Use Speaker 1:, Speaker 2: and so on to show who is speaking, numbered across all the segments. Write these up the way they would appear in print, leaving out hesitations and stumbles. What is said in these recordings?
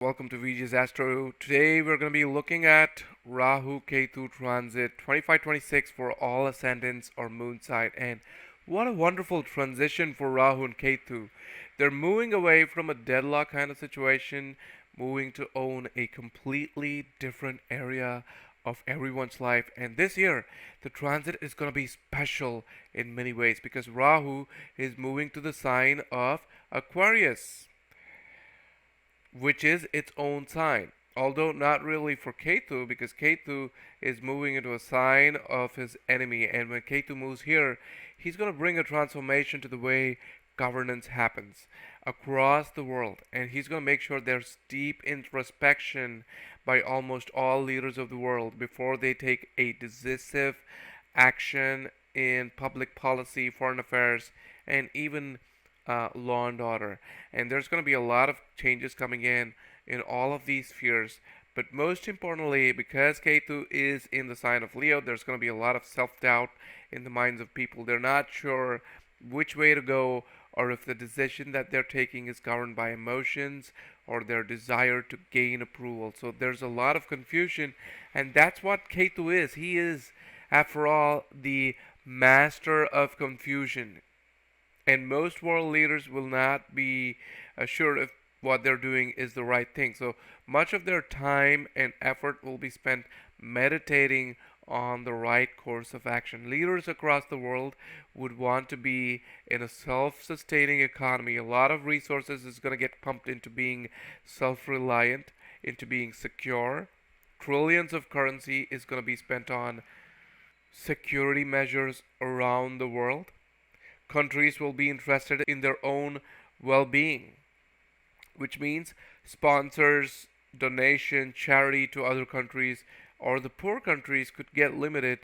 Speaker 1: Welcome to vgsastro. Today we're going to be looking at Rahu Ketu transit 2526 for all ascendants or moon side, and what a wonderful transition for Rahu and Ketu. They're moving away from a deadlock kind of situation, moving to own a completely different area of everyone's life. And this year, the transit is going to be special in many ways because Rahu is moving to the sign of Aquarius, which is its own sign. Although not really for Ketu, because Ketu is moving into a sign of his enemy, and when Ketu moves here, he's going to bring a transformation to the way governance happens across the world, and he's going to make sure there's deep introspection by almost all leaders of the world before they take a decisive action in public policy, foreign affairs, and even law and order. And there's going to be a lot of changes coming in all of these spheres. But most importantly, because Ketu is in the sign of Leo, there's going to be a lot of self-doubt in the minds of people. They're not sure which way to go, or if the decision that they're taking is governed by emotions or their desire to gain approval. So there's a lot of confusion, and that's what Ketu is. He is, after all, the master of confusion. And most world leaders will not be sure if what they're doing is the right thing. So much of their time and effort will be spent meditating on the right course of action. Leaders across the world would want to be in a self-sustaining economy. A lot of resources is going to get pumped into being self-reliant, into being secure. Trillions of currency is going to be spent on security measures around the world. Countries will be interested in their own well-being, which means sponsors, donation, charity to other countries or the poor countries could get limited,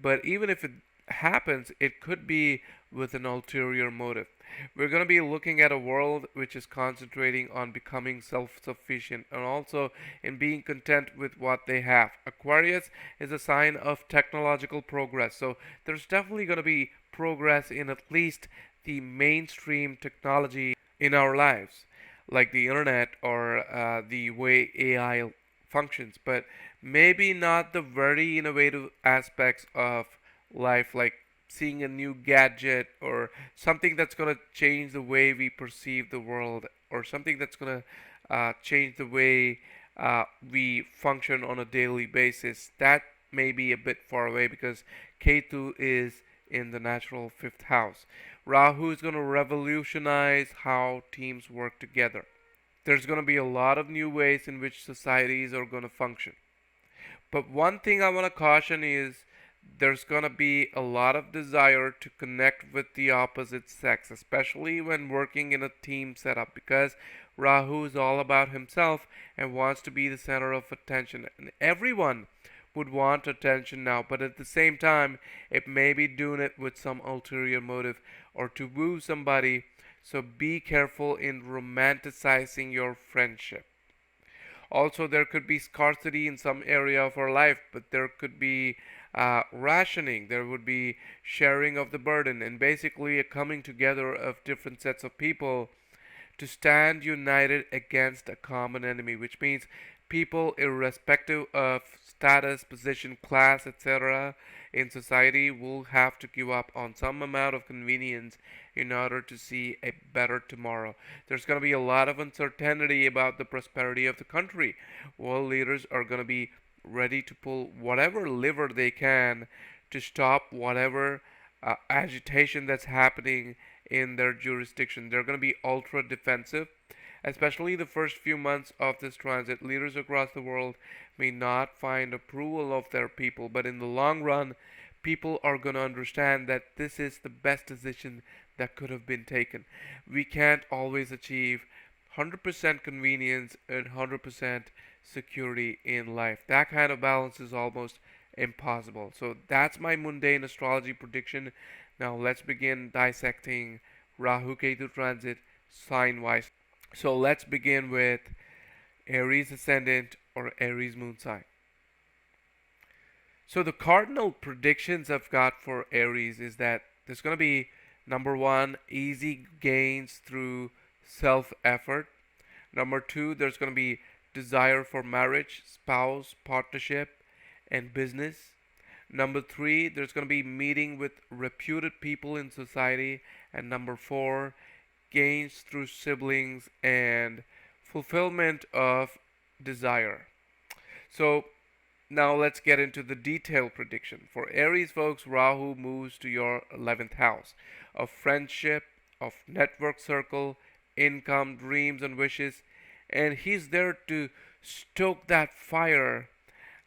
Speaker 1: but even if it happens, it could be with an ulterior motive. We're going to be looking at a world which is concentrating on becoming self-sufficient and also in being content with what they have. Aquarius is a sign of technological progress, so there's definitely going to be progress in at least the mainstream technology in our lives, like the internet or the way AI functions, but maybe not the very innovative aspects of life, like seeing a new gadget or something that's going to change the way we perceive the world, or something that's going to change the way we function on a daily basis. That may be a bit far away because Ketu is in the natural fifth house. Rahu is going to revolutionize how teams work together. There's going to be a lot of new ways in which societies are going to function. But one thing I want to caution is there's going to be a lot of desire to connect with the opposite sex, especially when working in a team setup, because Rahu is all about himself and wants to be the center of attention. And everyone would want attention now, but at the same time, it may be doing it with some ulterior motive or to woo somebody. So be careful in romanticizing your friendship. Also, there could be scarcity in some area of our life, but there could be rationing. There would be sharing of the burden, and basically a coming together of different sets of people to stand united against a common enemy, which means people, irrespective of status, position, class, etc., in society, will have to give up on some amount of convenience in order to see a better tomorrow. There's going to be a lot of uncertainty about the prosperity of the country. World leaders are going to be ready to pull whatever lever they can to stop whatever agitation that's happening in their jurisdiction. They're going to be ultra defensive. Especially the first few months of this transit, leaders across the world may not find approval of their people, but in the long run, people are going to understand that this is the best decision that could have been taken. We can't always achieve 100% convenience and 100% security in life. That kind of balance is almost impossible. So that's my mundane astrology prediction. Now let's begin dissecting Rahu Ketu transit sign wise. So let's begin with Aries ascendant or Aries moon sign. So the cardinal predictions I've got for Aries is that there's going to be number one, easy gains through self effort. Number two, there's going to be desire for marriage, spouse, partnership, and business. Number three, there's going to be meeting with reputed people in society. And number four, gains through siblings and fulfillment of desire. So now let's get into the detailed prediction. For Aries folks, Rahu moves to your 11th house of friendship, of network circle, income, dreams, and wishes. And he's there to stoke that fire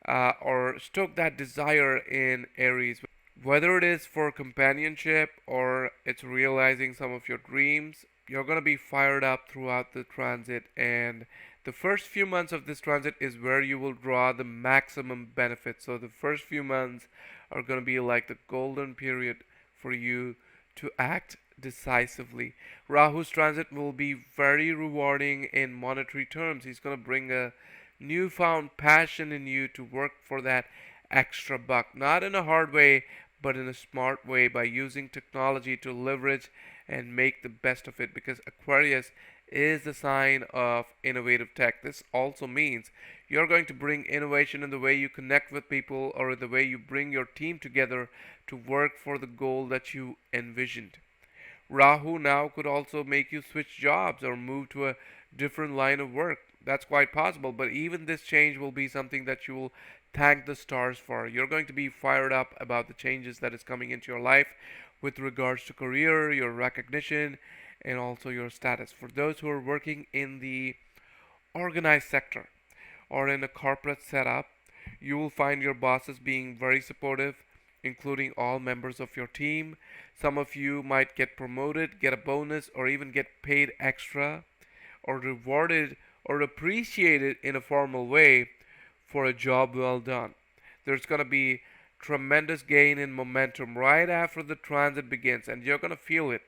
Speaker 1: or stoke that desire in Aries. Whether it is for companionship or it's realizing some of your dreams, you're going to be fired up throughout the transit. And the first few months of this transit is where you will draw the maximum benefit. So the first few months are going to be like the golden period for you to act decisively. Rahu's transit will be very rewarding in monetary terms. He's going to bring a newfound passion in you to work for that extra buck, not in a hard way, but in a smart way by using technology to leverage and make the best of it, because Aquarius is the sign of innovative tech. This also means you're going to bring innovation in the way you connect with people or the way you bring your team together to work for the goal that you envisioned. Rahu now could also make you switch jobs or move to a different line of work. That's quite possible, but even this change will be something that you will thank the stars for. You're going to be fired up about the changes that is coming into your life with regards to career, your recognition, and also your status. For those who are working in the organized sector or in a corporate setup, you will find your bosses being very supportive, including all members of your team. Some of you might get promoted, get a bonus, or even get paid extra, or rewarded or appreciated in a formal way for a job well done. There's going to be tremendous gain in momentum right after the transit begins, and you're going to feel it.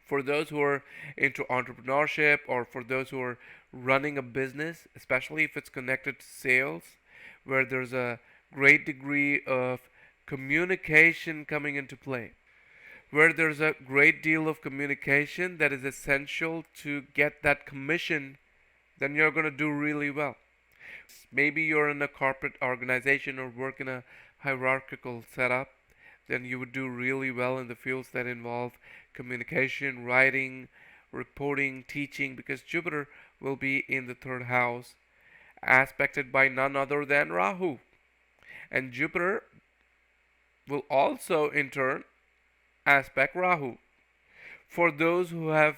Speaker 1: For those who are into entrepreneurship or for those who are running a business, especially if it's connected to sales, where there's a great degree of communication coming into play, where there's a great deal of communication that is essential to get that commission, then you're going to do really well. Maybe you're in a corporate organization or work in a hierarchical setup, then you would do really well in the fields that involve communication, writing, reporting, teaching, because Jupiter will be in the third house, aspected by none other than Rahu. And Jupiter will also, in turn, aspect Rahu. For those who have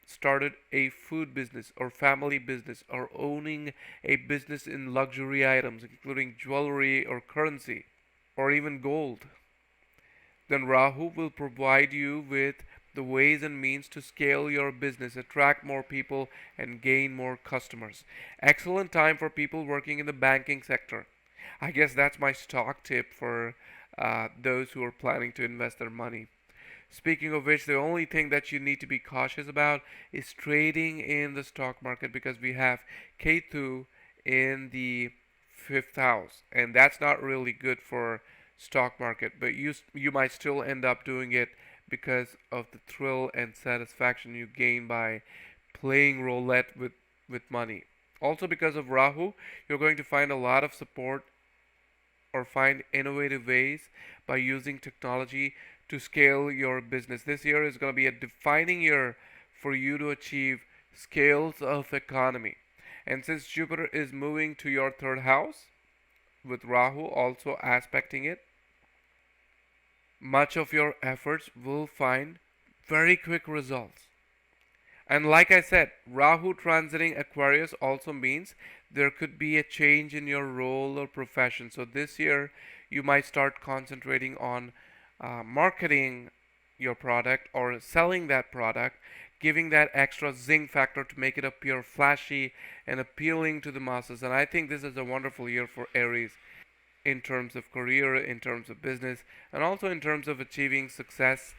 Speaker 1: started a food business or family business or owning a business in luxury items, including jewelry or currency or even gold, then Rahu will provide you with the ways and means to scale your business, attract more people, and gain more customers. Excellent time for people working in the banking sector. I guess that's my stock tip for those who are planning to invest their money. Speaking of which, the only thing that you need to be cautious about is trading in the stock market, because we have Ketu in the fifth house, and that's not really good for stock market. But you might still end up doing it because of the thrill and satisfaction you gain by playing roulette with money. Also, because of Rahu, you're going to find a lot of support or find innovative ways by using technology to scale your business. This year is going to be a defining year for you to achieve scales of economy. And since Jupiter is moving to your third house, with Rahu also aspecting it, much of your efforts will find very quick results. And like I said, Rahu transiting Aquarius also means there could be a change in your role or profession. So this year, you might start concentrating on marketing your product or selling that product, giving that extra zing factor to make it appear flashy and appealing to the masses. And I think this is a wonderful year for Aries in terms of career, in terms of business, and also in terms of achieving success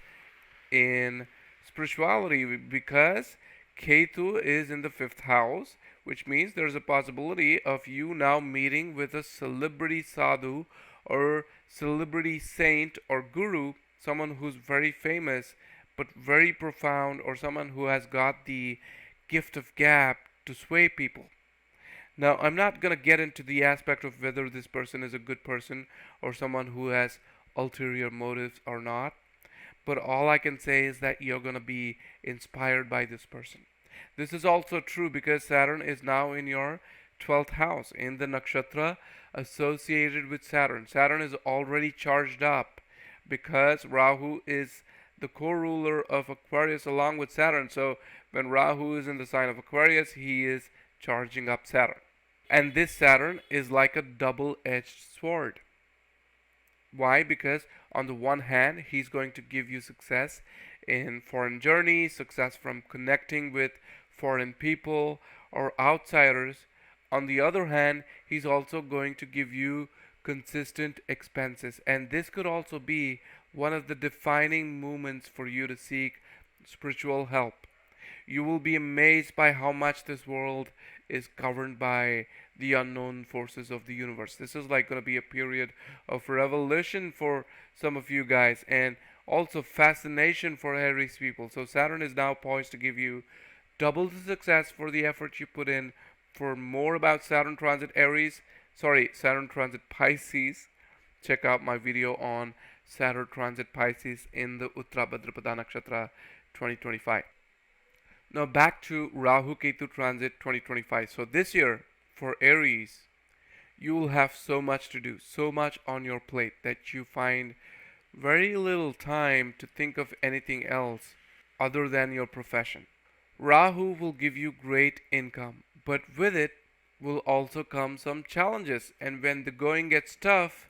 Speaker 1: in spirituality, because Ketu is in the fifth house, which means there's a possibility of you now meeting with a celebrity sadhu or celebrity saint or guru, someone who's very famous but very profound, or someone who has got the gift of gab to sway people. Now, I'm not going to get into the aspect of whether this person is a good person or someone who has ulterior motives or not, but all I can say is that you're going to be inspired by this person. This is also true because Saturn is now in your 12th house, in the nakshatra associated with Saturn. Saturn is already charged up because Rahu is the co-ruler of Aquarius along with Saturn. So when Rahu is in the sign of Aquarius, he is charging up Saturn. And this Saturn is like a double-edged sword. Why? Because on the one hand, he's going to give you success in foreign journeys, success from connecting with foreign people or outsiders. On the other hand, he's also going to give you consistent expenses. And this could also be one of the defining moments for you to seek spiritual help. You will be amazed by how much this world is governed by the unknown forces of the universe. This is like going to be a period of revelation for some of you guys, and also fascination for Aries people. So Saturn is now poised to give you double the success for the effort you put in. For more about Saturn transit Saturn transit Pisces, check out my video on Saturn transit Pisces in the Uttarabadrapada Nakshatra 2025. Now back to Rahu Ketu transit 2025. So this year for Aries, you will have so much to do, so much on your plate that you find very little time to think of anything else other than your profession. Rahu will give you great income, but with it will also come some challenges. And when the going gets tough,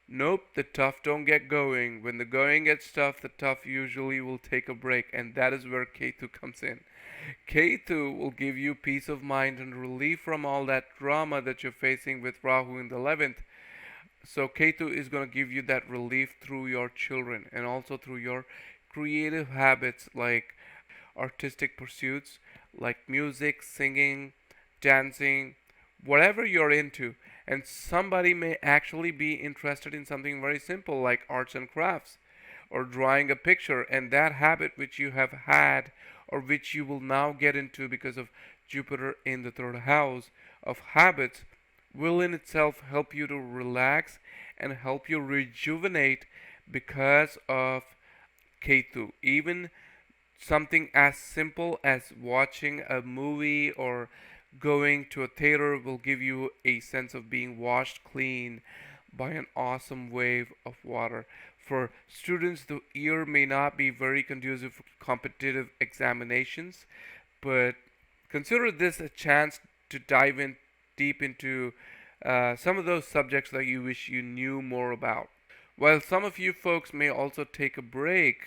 Speaker 1: nope, the tough don't get going. When the going gets tough, the tough usually will take a break, and that is where Ketu comes in. Ketu will give you peace of mind and relief from all that drama that you're facing with Rahu in the 11th. So Ketu is going to give you that relief through your children and also through your creative habits like artistic pursuits like music, singing, dancing, whatever you're into. And somebody may actually be interested in something very simple like arts and crafts or drawing a picture, and that habit which you have had or which you will now get into because of Jupiter in the third house of habits will in itself help you to relax and help you rejuvenate because of Ketu. Even something as simple as watching a movie or going to a theater will give you a sense of being washed clean by an awesome wave of water. For students, the year may not be very conducive for competitive examinations, but consider this a chance to dive in deep into some of those subjects that you wish you knew more about. While some of you folks may also take a break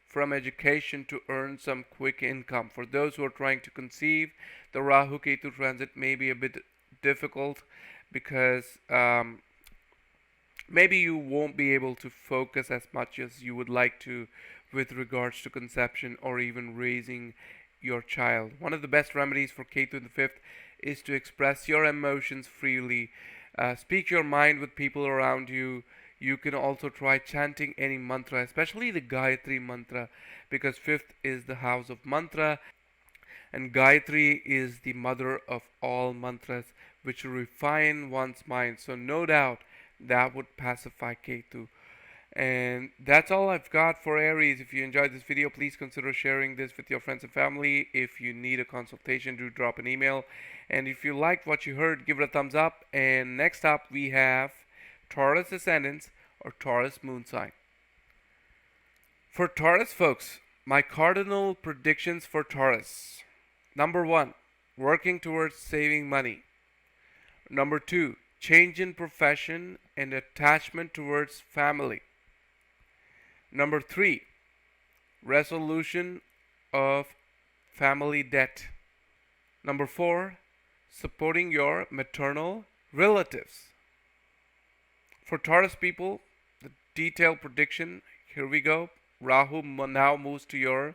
Speaker 1: from education to earn some quick income. For those who are trying to conceive, the Rahu Ketu transit may be a bit difficult because maybe you won't be able to focus as much as you would like to with regards to conception or even raising your child. One of the best remedies for Ketu in the fifth is to express your emotions freely. Speak your mind with people around you. You can also try chanting any mantra, especially the Gayatri mantra, because fifth is the house of mantra, and Gayatri is the mother of all mantras, which refine one's mind. So no doubt that would pacify Ketu. And that's all I've got for Aries. If you enjoyed this video, please consider sharing this with your friends and family. If you need a consultation, do drop an email. And if you liked what you heard, give it a thumbs up. And next up, we have Taurus ascendants or Taurus moon sign. For Taurus folks, my cardinal predictions for Taurus. Number 1, working towards saving money. Number 2, change in profession and attachment towards family. Number 3, resolution of family debt. Number 4, supporting your maternal relatives. For Taurus people, the detailed prediction, here we go. Rahu now moves to your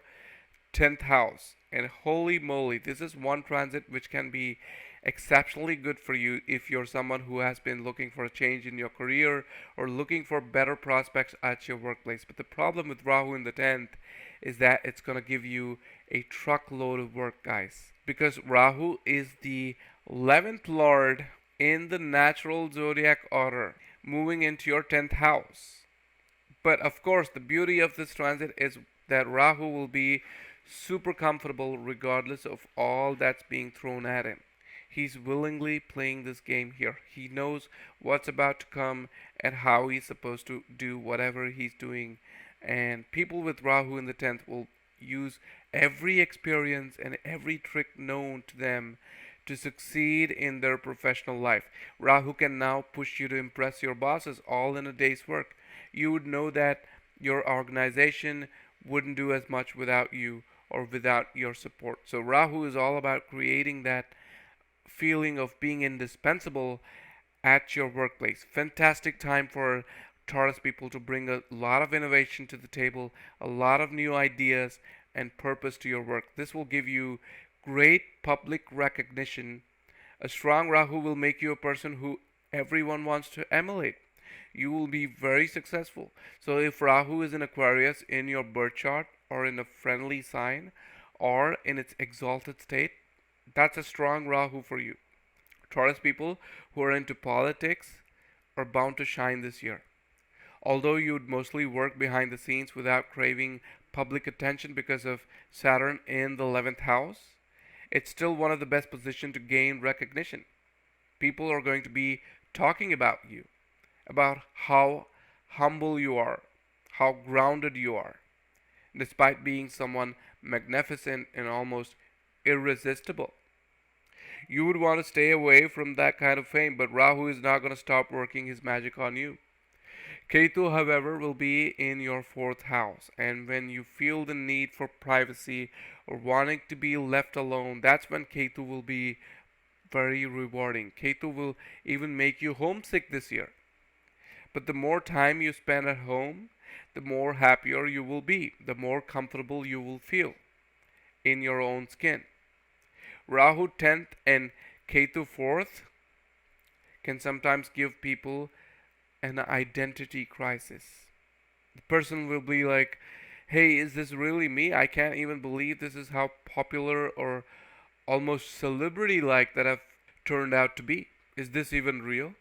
Speaker 1: 10th house. And holy moly, this is one transit which can be exceptionally good for you if you're someone who has been looking for a change in your career or looking for better prospects at your workplace. But the problem with Rahu in the 10th is that it's going to give you a truckload of work, guys. Because Rahu is the 11th Lord in the natural zodiac order, moving into your 10th house. But of course, the beauty of this transit is that Rahu will be super comfortable regardless of all that's being thrown at him. He's willingly playing this game here. He knows what's about to come and how he's supposed to do whatever he's doing. And people with Rahu in the 10th will use every experience and every trick known to them to succeed in their professional life. Rahu can now push you to impress your bosses all in a day's work. You would know that your organization wouldn't do as much without you or without your support. So Rahu is all about creating that feeling of being indispensable at your workplace. Fantastic time for Taurus people to bring a lot of innovation to the table, a lot of new ideas and purpose to your work. This will give you great public recognition. A strong Rahu will make you a person who everyone wants to emulate. You will be very successful. So if Rahu is in Aquarius in your birth chart or in a friendly sign or in its exalted state, that's a strong Rahu for you. Taurus people who are into politics are bound to shine this year. Although you would mostly work behind the scenes without craving public attention because of Saturn in the 11th house, it's still one of the best positions to gain recognition. People are going to be talking about you, about how humble you are, how grounded you are, despite being someone magnificent and almost irresistible. You would want to stay away from that kind of fame, but Rahu is not going to stop working his magic on you. Ketu, however, will be in your 4th house, and when you feel the need for privacy or wanting to be left alone, that's when Ketu will be very rewarding. Ketu will even make you homesick this year. But the more time you spend at home, the more happier you will be, the more comfortable you will feel in your own skin. Rahu 10th and Ketu 4th can sometimes give people an identity crisis. The person will be like, hey, is this really me? I can't even believe this is how popular or almost celebrity like that I've turned out to be. Is this even real?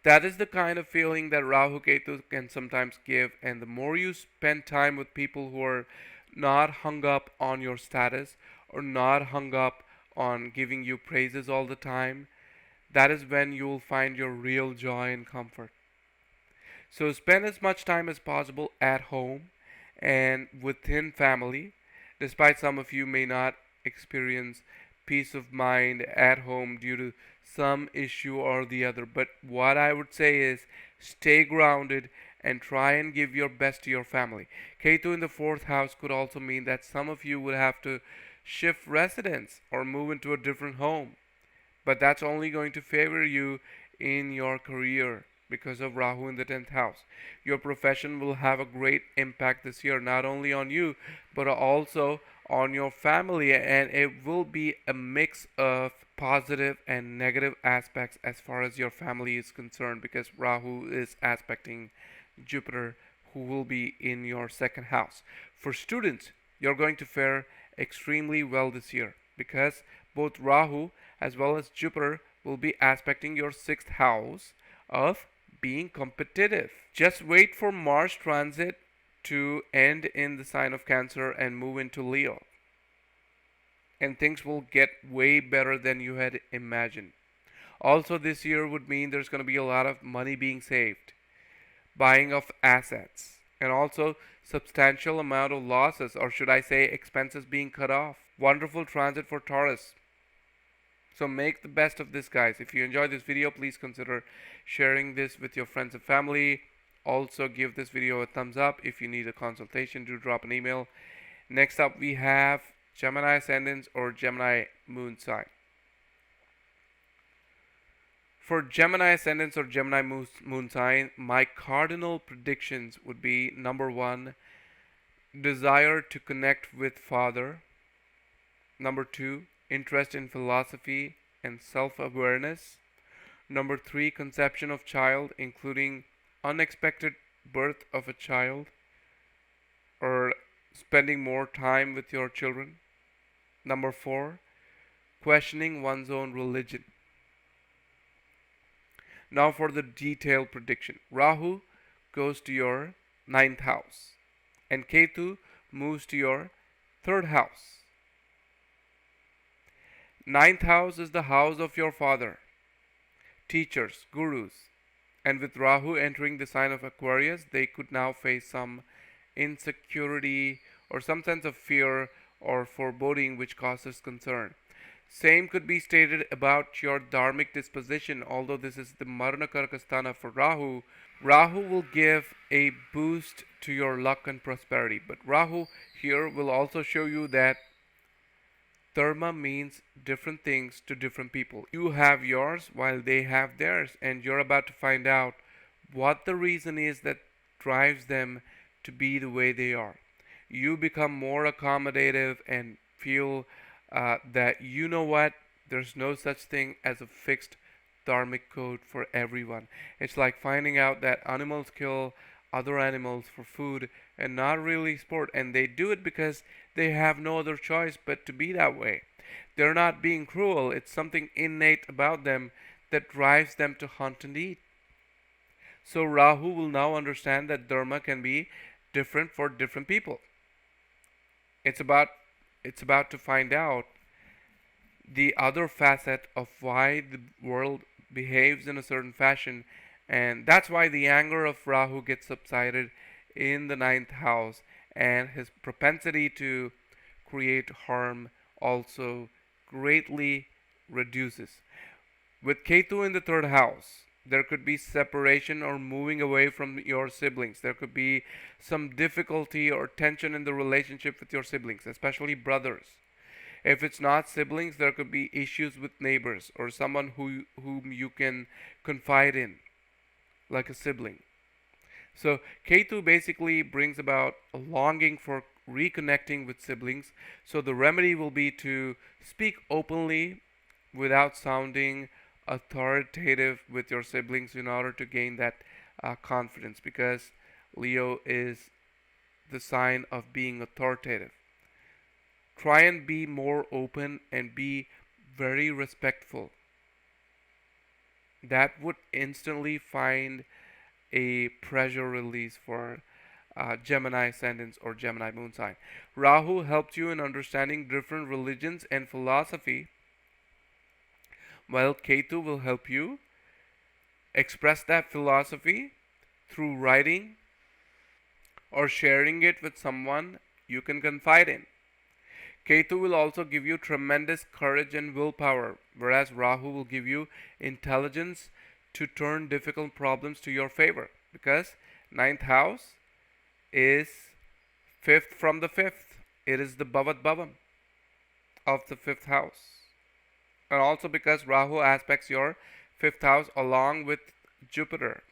Speaker 1: That is the kind of feeling that Rahu Ketu can sometimes give, and the more you spend time with people who are not hung up on your status or not hung up on giving you praises all the time, that is when you will find your real joy and comfort. So spend as much time as possible at home and within family, despite some of you may not experience peace of mind at home due to some issue or the other. But what I would say is stay grounded and try and give your best to your family. Ketu in the 4th house could also mean that some of you would have to shift residence or move into a different home. But that's only going to favor you in your career because of Rahu in the 10th house. Your profession will have a great impact this year, not only on you, but also on your family, and it will be a mix of positive and negative aspects as far as your family is concerned, because Rahu is aspecting Jupiter, who will be in your 2nd house. For students, you're going to fare extremely well this year because both Rahu as well as Jupiter will be aspecting your 6th house of being competitive. Just wait for Mars transit to end in the sign of Cancer and move into Leo, and things will get way better than you had imagined. Also, this year would mean there's going to be a lot of money being saved, buying of assets, and also substantial amount of losses, or should I say expenses, being cut off. Wonderful transit for Taurus. So make the best of this, guys. If you enjoyed this video, please consider sharing this with your friends and family. Also give this video a thumbs up. If you need a consultation, do drop an email. Next up we have Gemini ascendants or Gemini moon sign. For Gemini ascendants or Gemini moon sign, my cardinal predictions would be: number 1, desire to connect with father. Number 2, interest in philosophy and self-awareness. Number 3, conception of child, including unexpected birth of a child or spending more time with your children. Number 4, questioning one's own religion. Now for the detailed prediction. Rahu goes to your ninth house, and Ketu moves to your third house. Ninth house is the house of your father, teachers, gurus, and with Rahu entering the sign of Aquarius, they could now face some insecurity or some sense of fear or foreboding which causes concern. Same could be stated about your dharmic disposition, although this is the Marana Karakasthana for Rahu. Rahu will give a boost to your luck and prosperity, but Rahu here will also show you that dharma means different things to different people. You have yours while they have theirs, and you're about to find out what the reason is that drives them to be the way they are. You become more accommodative and feel that you know what, there's no such thing as a fixed dharmic code for everyone. It's like finding out that animals kill other animals for food and not really sport, and they do it because they have no other choice but to be that way. They're not being cruel, it's something innate about them that drives them to hunt and eat. So Rahu will now understand that dharma can be different for different people. It's about to find out the other facet of why the world behaves in a certain fashion, and that's why the anger of Rahu gets subsided in the ninth house, and his propensity to create harm also greatly reduces. With Ketu in the third house, there could be separation or moving away from your siblings. There could be some difficulty or tension in the relationship with your siblings, especially brothers. If it's not siblings, there could be issues with neighbors or someone whom you can confide in, like a sibling. So Ketu basically brings about a longing for reconnecting with siblings. So the remedy will be to speak openly without sounding authoritative with your siblings in order to gain that confidence, because Leo is the sign of being authoritative. Try and be more open and be very respectful. That would instantly find a pressure release for Gemini ascendants or Gemini moon sign. Rahu helps you in understanding different religions and philosophy, while Ketu will help you express that philosophy through writing or sharing it with someone you can confide in. Ketu will also give you tremendous courage and willpower, whereas Rahu will give you intelligence to turn difficult problems to your favor, because ninth house is fifth from the fifth. It is the Bhavat Bhavam of the fifth house. And also because Rahu aspects your fifth house along with Jupiter.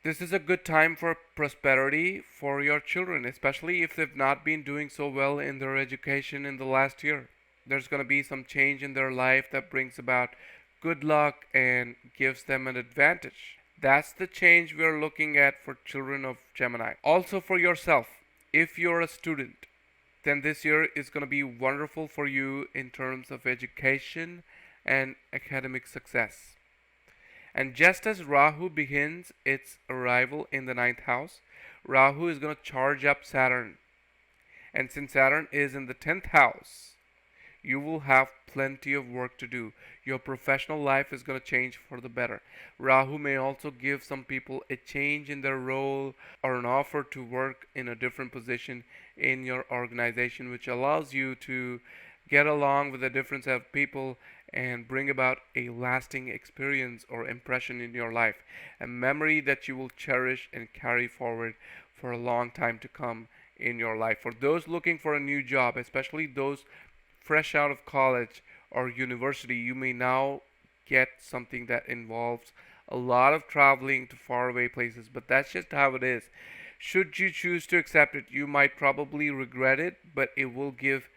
Speaker 1: This is a good time for prosperity for your children, especially if they've not been doing so well in their education in the last year. There's going to be some change in their life that brings about good luck and gives them an advantage. That's the change we're looking at for children of Gemini. Also for yourself, if you're a student, then this year is going to be wonderful for you in terms of education and academic success. And just as Rahu begins its arrival in the ninth house, Rahu is going to charge up Saturn. And since Saturn is in the 10th house, you will have plenty of work to do. Your professional life is going to change for the better. Rahu may also give some people a change in their role or an offer to work in a different position in your organization, which allows you to get along with a different set of people and bring about a lasting experience or impression in your life, a memory that you will cherish and carry forward for a long time to come in your life. For those looking for a new job, especially those fresh out of college or university, you may now get something that involves a lot of traveling to faraway places, but that's just how it is. Should you choose to accept it, you might probably regret it, but it will give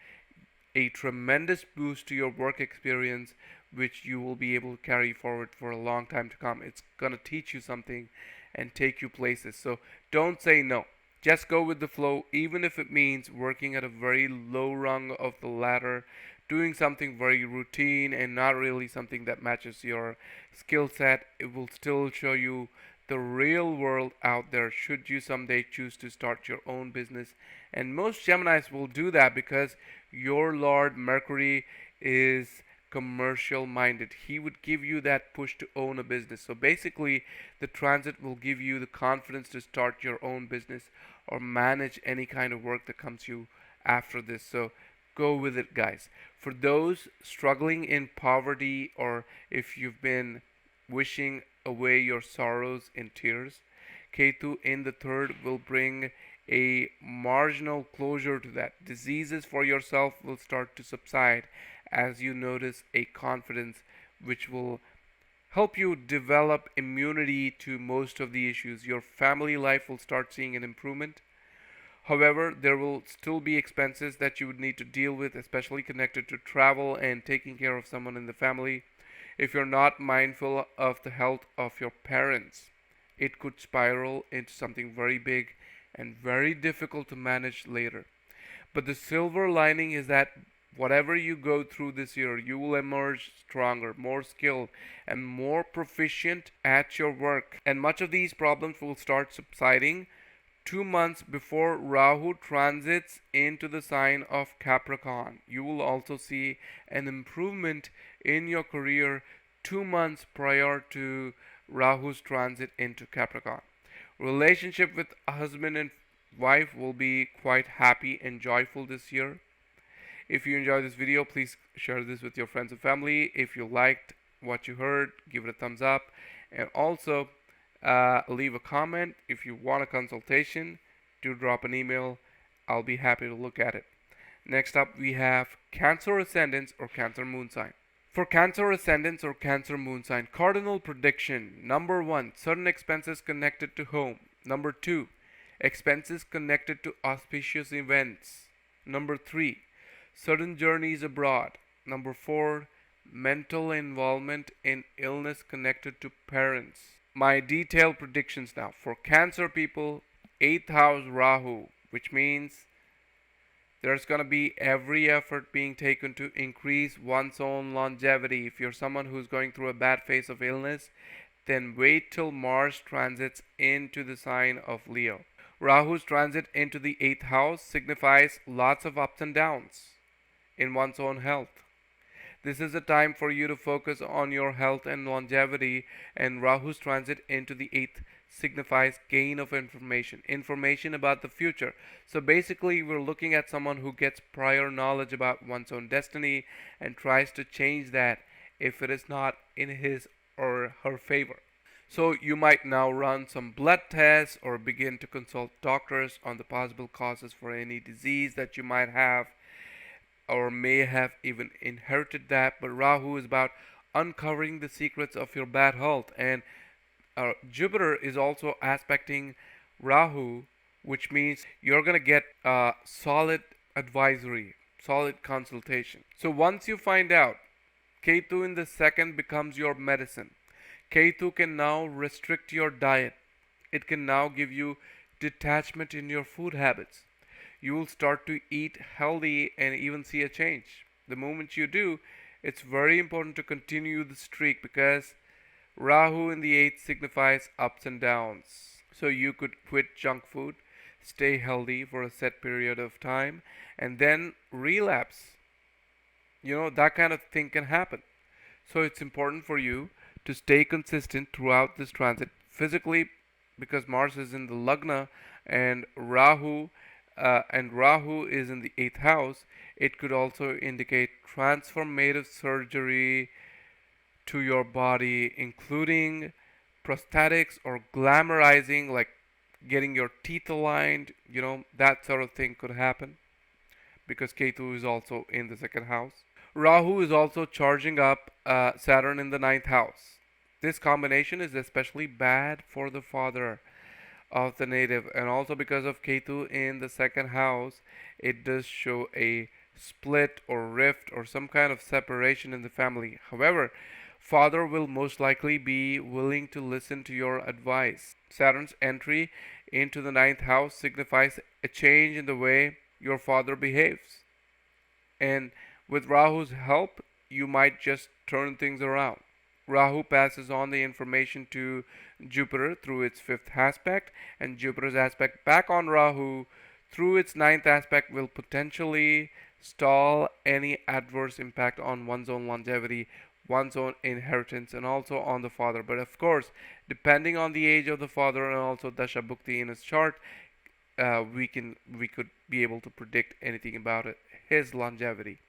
Speaker 1: a tremendous boost to your work experience, which you will be able to carry forward for a long time to come. It's going to teach you something and take you places. So don't say no. Just go with the flow, even if it means working at a very low rung of the ladder doing something very routine and not really something that matches your skill set. It will still show you the real world out there should you someday choose to start your own business. And most Geminis will do that because your Lord Mercury is commercial minded. He would give you that push to own a business. So basically, the transit will give you the confidence to start your own business or manage any kind of work that comes you after this. So go with it, guys. For those struggling in poverty, or if you've been wishing away your sorrows in tears, Ketu in the third will bring a marginal closure to that. Diseases for yourself will start to subside as you notice a confidence which will help you develop immunity to most of the issues. Your family life will start seeing an improvement. However, there will still be expenses that you would need to deal with, especially connected to travel and taking care of someone in the family. If you're not mindful of the health of your parents, it could spiral into something very big and very difficult to manage later. But the silver lining is that whatever you go through this year, you will emerge stronger, more skilled, and more proficient at your work. And much of these problems will start subsiding 2 months before Rahu transits into the sign of Capricorn. You will also see an improvement in your career 2 months prior to Rahu's transit into Capricorn. Relationship with husband and wife will be quite happy and joyful this year. If you enjoyed this video, please share this with your friends and family. If you liked what you heard, give it a thumbs up. And also, leave a comment. If you want a consultation, do drop an email. I'll be happy to look at it. Next up, we have Cancer Ascendants or Cancer Moon Sign. For Cancer Ascendants or Cancer Moon Sign, cardinal prediction. Number 1, sudden expenses connected to home. Number 2, expenses connected to auspicious events. Number 3, sudden journeys abroad. Number 4, mental involvement in illness connected to parents. My detailed predictions now. For Cancer people, 8th house Rahu, which means there's going to be every effort being taken to increase one's own longevity. If you're someone who's going through a bad phase of illness, then wait till Mars transits into the sign of Leo. Rahu's transit into the 8th house signifies lots of ups and downs in one's own health. This is a time for you to focus on your health and longevity, and Rahu's transit into the 8th signifies gain of information about the future. So basically, we're looking at someone who gets prior knowledge about one's own destiny and tries to change that if it is not in his or her favor. So you might now run some blood tests or begin to consult doctors on the possible causes for any disease that you might have or may have even inherited that. But Rahu is about uncovering the secrets of your bad health, and Jupiter is also aspecting Rahu, which means you're going to get solid advisory, solid consultation. So once you find out, Ketu in the second becomes your medicine. Ketu can now restrict your diet. It can now give you detachment in your food habits. You will start to eat healthy and even see a change. The moment you do, it's very important to continue the streak because Rahu in the 8th signifies ups and downs. So you could quit junk food, stay healthy for a set period of time, and then relapse. That kind of thing can happen. So it's important for you to stay consistent throughout this transit. Physically, because Mars is in the Lagna and Rahu is in the 8th house, it could also indicate transformative surgery to your body, including prosthetics or glamorizing, like getting your teeth aligned. That sort of thing could happen because Ketu is also in the 2nd house. Rahu is also charging up Saturn in the 9th house. This combination is especially bad for the father of the native, and also because of Ketu in the 2nd house, it does show a split or rift or some kind of separation in the family. However, father will most likely be willing to listen to your advice. Saturn's entry into the 9th house signifies a change in the way your father behaves. And With Rahu's help, you might just turn things around. Rahu passes on the information to Jupiter through its fifth aspect, and Jupiter's aspect back on Rahu through its ninth aspect will potentially stall any adverse impact on one's own longevity, one's own inheritance, and also on the father. But of course, depending on the age of the father and also Dasha Bhukti in his chart, we could be able to predict anything about it, his longevity.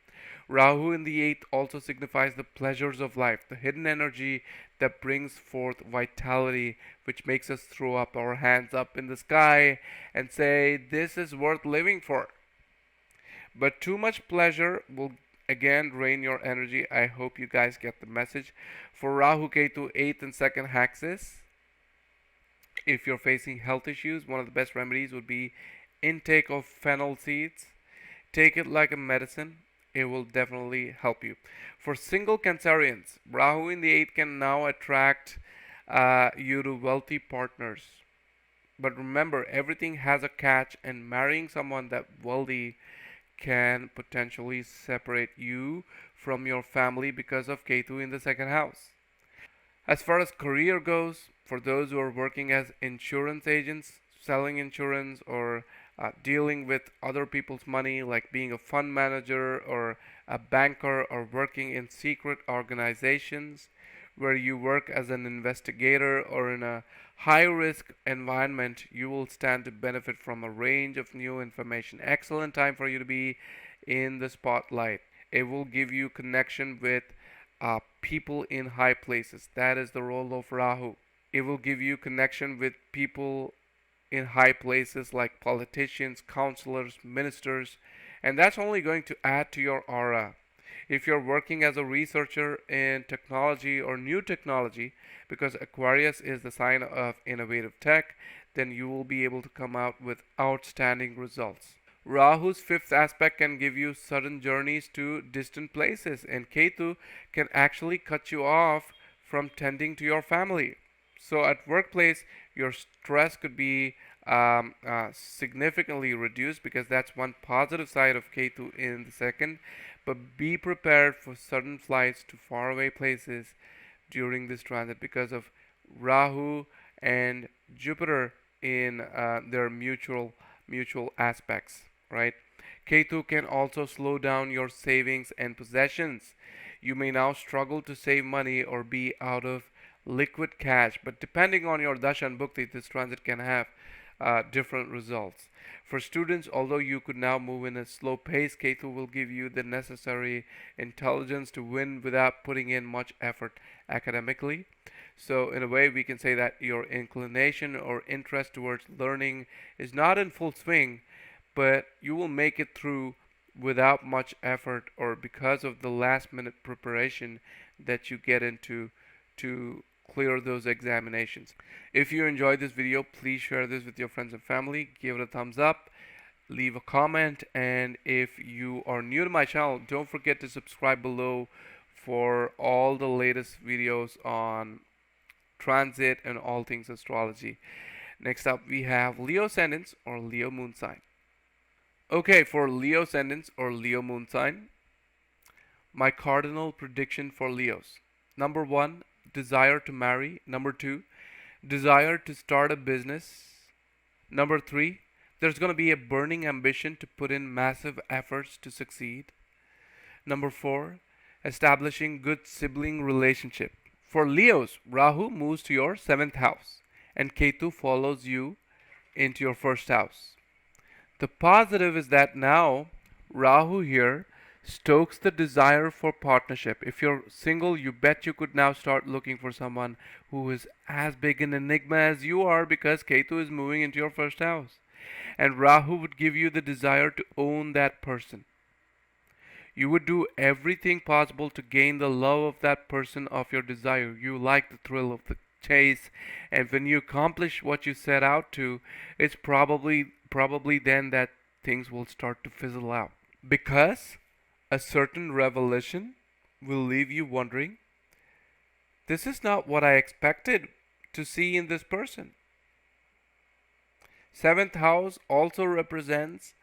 Speaker 1: Rahu in the eighth also signifies the pleasures of life, the hidden energy that brings forth vitality, which makes us throw up our hands up in the sky and say, "This is worth living for." But too much pleasure will again drain your energy. I hope you guys get the message. For Rahu Ketu 8th and 2nd axis, if you're facing health issues, one of the best remedies would be intake of fennel seeds. Take it like a medicine. It will definitely help you. For single Cancerians, Rahu in the 8th can now attract you to wealthy partners. But remember, everything has a catch, and marrying someone that wealthy can potentially separate you from your family because of Ketu in the second house. As far as career goes, for those who are working as insurance agents, selling insurance, or dealing with other people's money, like being a fund manager or a banker, or working in secret organizations where you work as an investigator or in a high risk environment, you will stand to benefit from a range of new information. Excellent time for you to be in the spotlight. It will give you connection with people in high places. That is the role of Rahu. It will give you connection with people in high places like politicians, counselors, ministers, and that's only going to add to your aura. If you're working as a researcher in technology or new technology, because Aquarius is the sign of innovative tech, then you will be able to come out with outstanding results. Rahu's fifth aspect can give you sudden journeys to distant places, and Ketu can actually cut you off from tending to your family. So at workplace, your stress could be significantly reduced, because that's one positive side of Ketu in the second. But be prepared for sudden flights to faraway places during this transit because of Rahu and Jupiter in their mutual aspects, right? Ketu can also slow down your savings and possessions. You may now struggle to save money or be out of liquid cash, but depending on your dasha and bhukti, this transit can have different results. For students, although you could now move in a slow pace, Ketu will give you the necessary intelligence to win without putting in much effort academically. So in a way, we can say that your inclination or interest towards learning is not in full swing, but you will make it through without much effort, or because of the last minute preparation that you get into to clear those examinations. If you enjoyed this video, please share this with your friends and family. Give it a thumbs up, leave a comment, and if you are new to my channel, don't forget to subscribe below for all the latest videos on transit and all things astrology. Next up, we have Leo ascendants or Leo moon sign. Okay, for Leo ascendants or Leo moon sign, my cardinal prediction for Leos. Number 1, desire to marry. Number 2, desire to start a business. Number 3, there's going to be a burning ambition to put in massive efforts to succeed. Number 4, establishing good sibling relationship. For Leos, Rahu moves to your 7th house and Ketu follows you into your 1st house. The positive is that now Rahu here stokes the desire for partnership. If you're single, you bet you could now start looking for someone who is as big an enigma as you are, because Ketu is moving into your 1st house. And Rahu would give you the desire to own that person. You would do everything possible to gain the love of that person of your desire. You like the thrill of the chase, and when you accomplish what you set out to, it's probably then that things will start to fizzle out. Because a certain revelation will leave you wondering, this is not what I expected to see in this person. 7th house also represents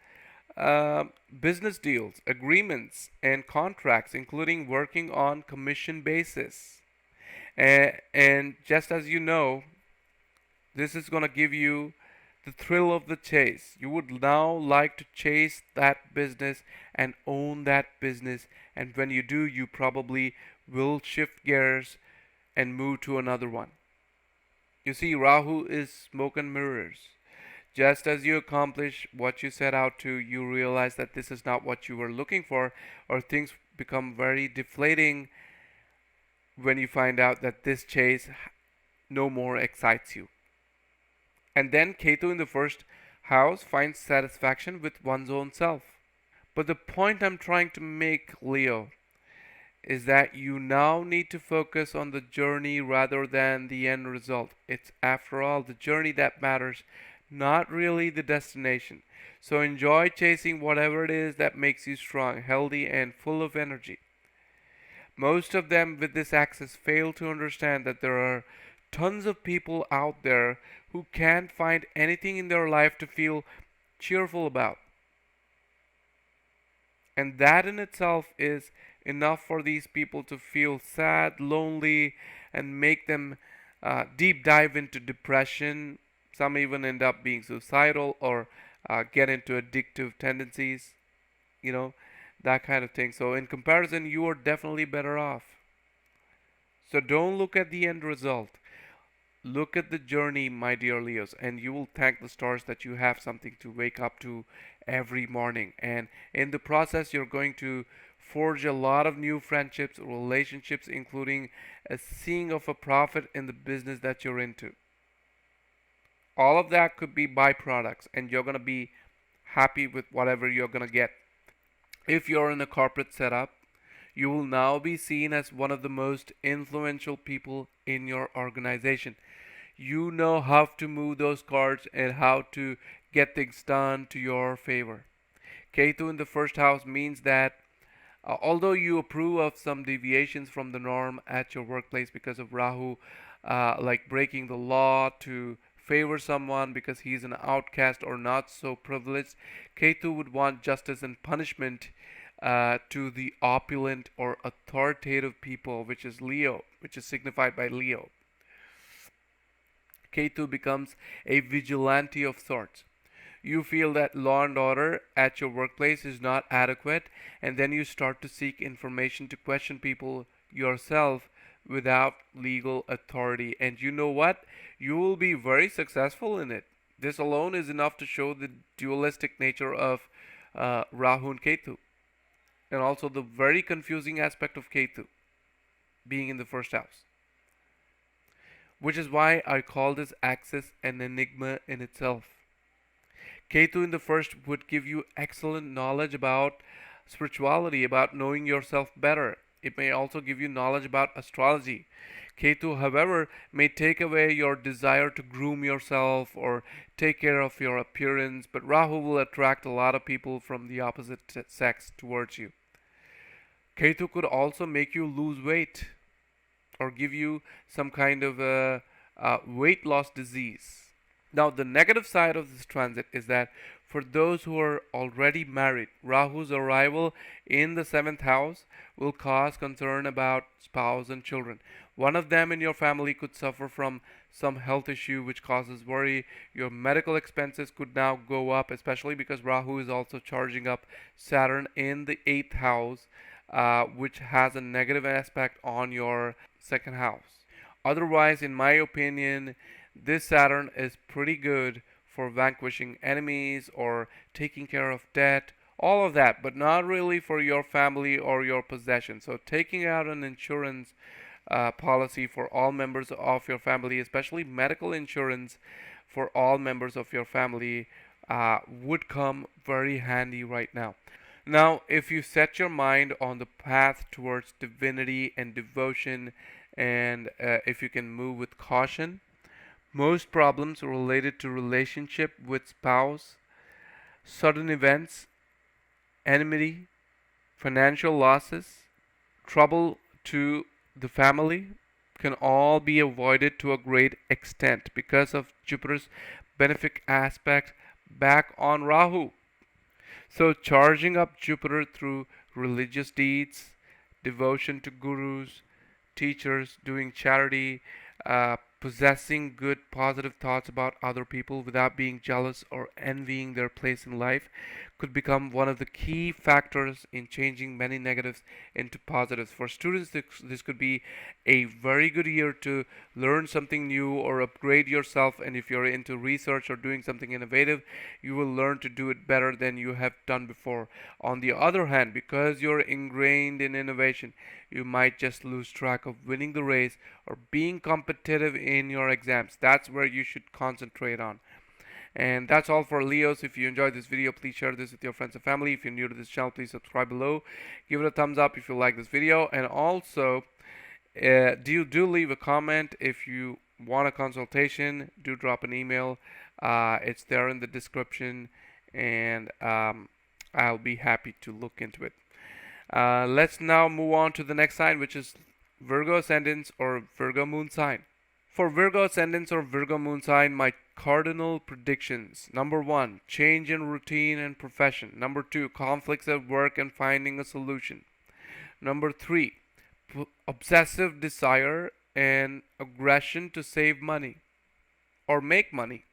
Speaker 1: business deals, agreements, and contracts, including working on commission basis. And just as you know, this is going to give you the thrill of the chase. You would now like to chase that business and own that business. And when you do, you probably will shift gears and move to another one. You see, Rahu is smoke and mirrors. Just as you accomplish what you set out to, you realize that this is not what you were looking for, or things become very deflating when you find out that this chase no more excites you. And then Ketu in the first house finds satisfaction with one's own self. But the point I'm trying to make, Leo, is that you now need to focus on the journey rather than the end result. It's, after all, the journey that matters, not really the destination. So enjoy chasing whatever it is that makes you strong, healthy, and full of energy. Most of them with this axis fail to understand that there are tons of people out there who can't find anything in their life to feel cheerful about. And that in itself is enough for these people to feel sad, lonely, and make them deep dive into depression. Some even end up being suicidal or get into addictive tendencies, you know, that kind of thing. So, in comparison, you are definitely better off. So, don't look at the end result. Look at the journey, my dear Leos, and you will thank the stars that you have something to wake up to every morning. And in the process, you're going to forge a lot of new friendships, relationships, including a seeing of a profit in the business that you're into. All of that could be byproducts, and you're going to be happy with whatever you're going to get. If you're in a corporate setup, you will now be seen as one of the most influential people in your organization. You know how to move those cards and how to get things done to your favor. Ketu in the first house means that although you approve of some deviations from the norm at your workplace because of Rahu, like breaking the law to favor someone because he's an outcast or not so privileged, Ketu would want justice and punishment to the opulent or authoritative people, which is Leo, which is signified by Leo. Ketu becomes a vigilante of sorts. You feel that law and order at your workplace is not adequate, and then you start to seek information to question people yourself without legal authority. And you know what? You will be very successful in it. This alone is enough to show the dualistic nature of Rahu and Ketu, and also the very confusing aspect of Ketu being in the first house. Which is why I call this axis an enigma in itself. Ketu in the first would give you excellent knowledge about spirituality, about knowing yourself better. It may also give you knowledge about astrology. Ketu, however, may take away your desire to groom yourself or take care of your appearance, but Rahu will attract a lot of people from the opposite sex towards you. Ketu could also make you lose weight or give you some kind of a weight loss disease. Now, the negative side of this transit is that for those who are already married, Rahu's arrival in the seventh house will cause concern about spouse and children. One of them in your family could suffer from some health issue which causes worry. Your medical expenses could now go up, especially because Rahu is also charging up Saturn in the eighth house, which has a negative aspect on your second house. Otherwise, in my opinion, this Saturn is pretty good for vanquishing enemies or taking care of debt, all of that, but not really for your family or your possessions. So taking out an insurance policy for all members of your family, especially medical insurance for all members of your family, would come very handy right now. Now, if you set your mind on the path towards divinity and devotion, and if you can move with caution, most problems related to relationship with spouse, sudden events, enmity, financial losses, trouble to the family can all be avoided to a great extent because of Jupiter's benefic aspect back on Rahu. So, charging up Jupiter through religious deeds, devotion to gurus, teachers, doing charity, possessing good positive thoughts about other people without being jealous or envying their place in life could become one of the key factors in changing many negatives into positives. For students, this could be a very good year to learn something new or upgrade yourself. And if you're into research or doing something innovative, you will learn to do it better than you have done before. On the other hand, because you're ingrained in innovation, you might just lose track of winning the race or being competitive in your exams. That's where you should concentrate on. And that's all for Leos. If you enjoyed this video, please share this with your friends and family. If you're new to this channel, please subscribe below. Give it a thumbs up if you like this video. And also, do leave a comment. If you want a consultation, do drop an email. It's there in the description, and I'll be happy to look into it. Let's now move on to the next sign, which is Virgo ascendants or Virgo moon sign. For Virgo ascendants or Virgo moon sign, my cardinal predictions: number 1, change in routine and profession; number 2, conflicts at work and finding a solution; number 3, obsessive desire and aggression to save money or make money;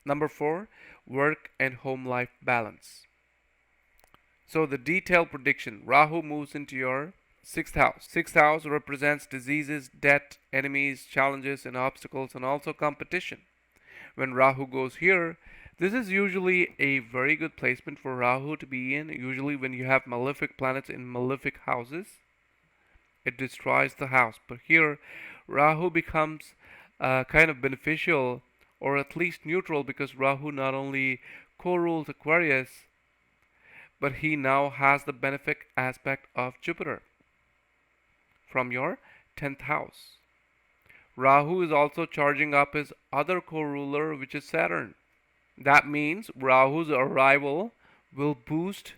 Speaker 1: number 4, work and home life balance. So the detailed prediction: Rahu moves into your sixth house. Sixth house represents diseases, debt, enemies, challenges, and obstacles, and also competition. When Rahu goes here, this is usually a very good placement for Rahu to be in. Usually, when you have malefic planets in malefic houses, it destroys the house. But here, Rahu becomes kind of beneficial or at least neutral, because Rahu not only co-rules Aquarius, but he now has the benefic aspect of Jupiter from your 10th house. Rahu is also charging up his other co-ruler, which is Saturn. That means Rahu's arrival will boost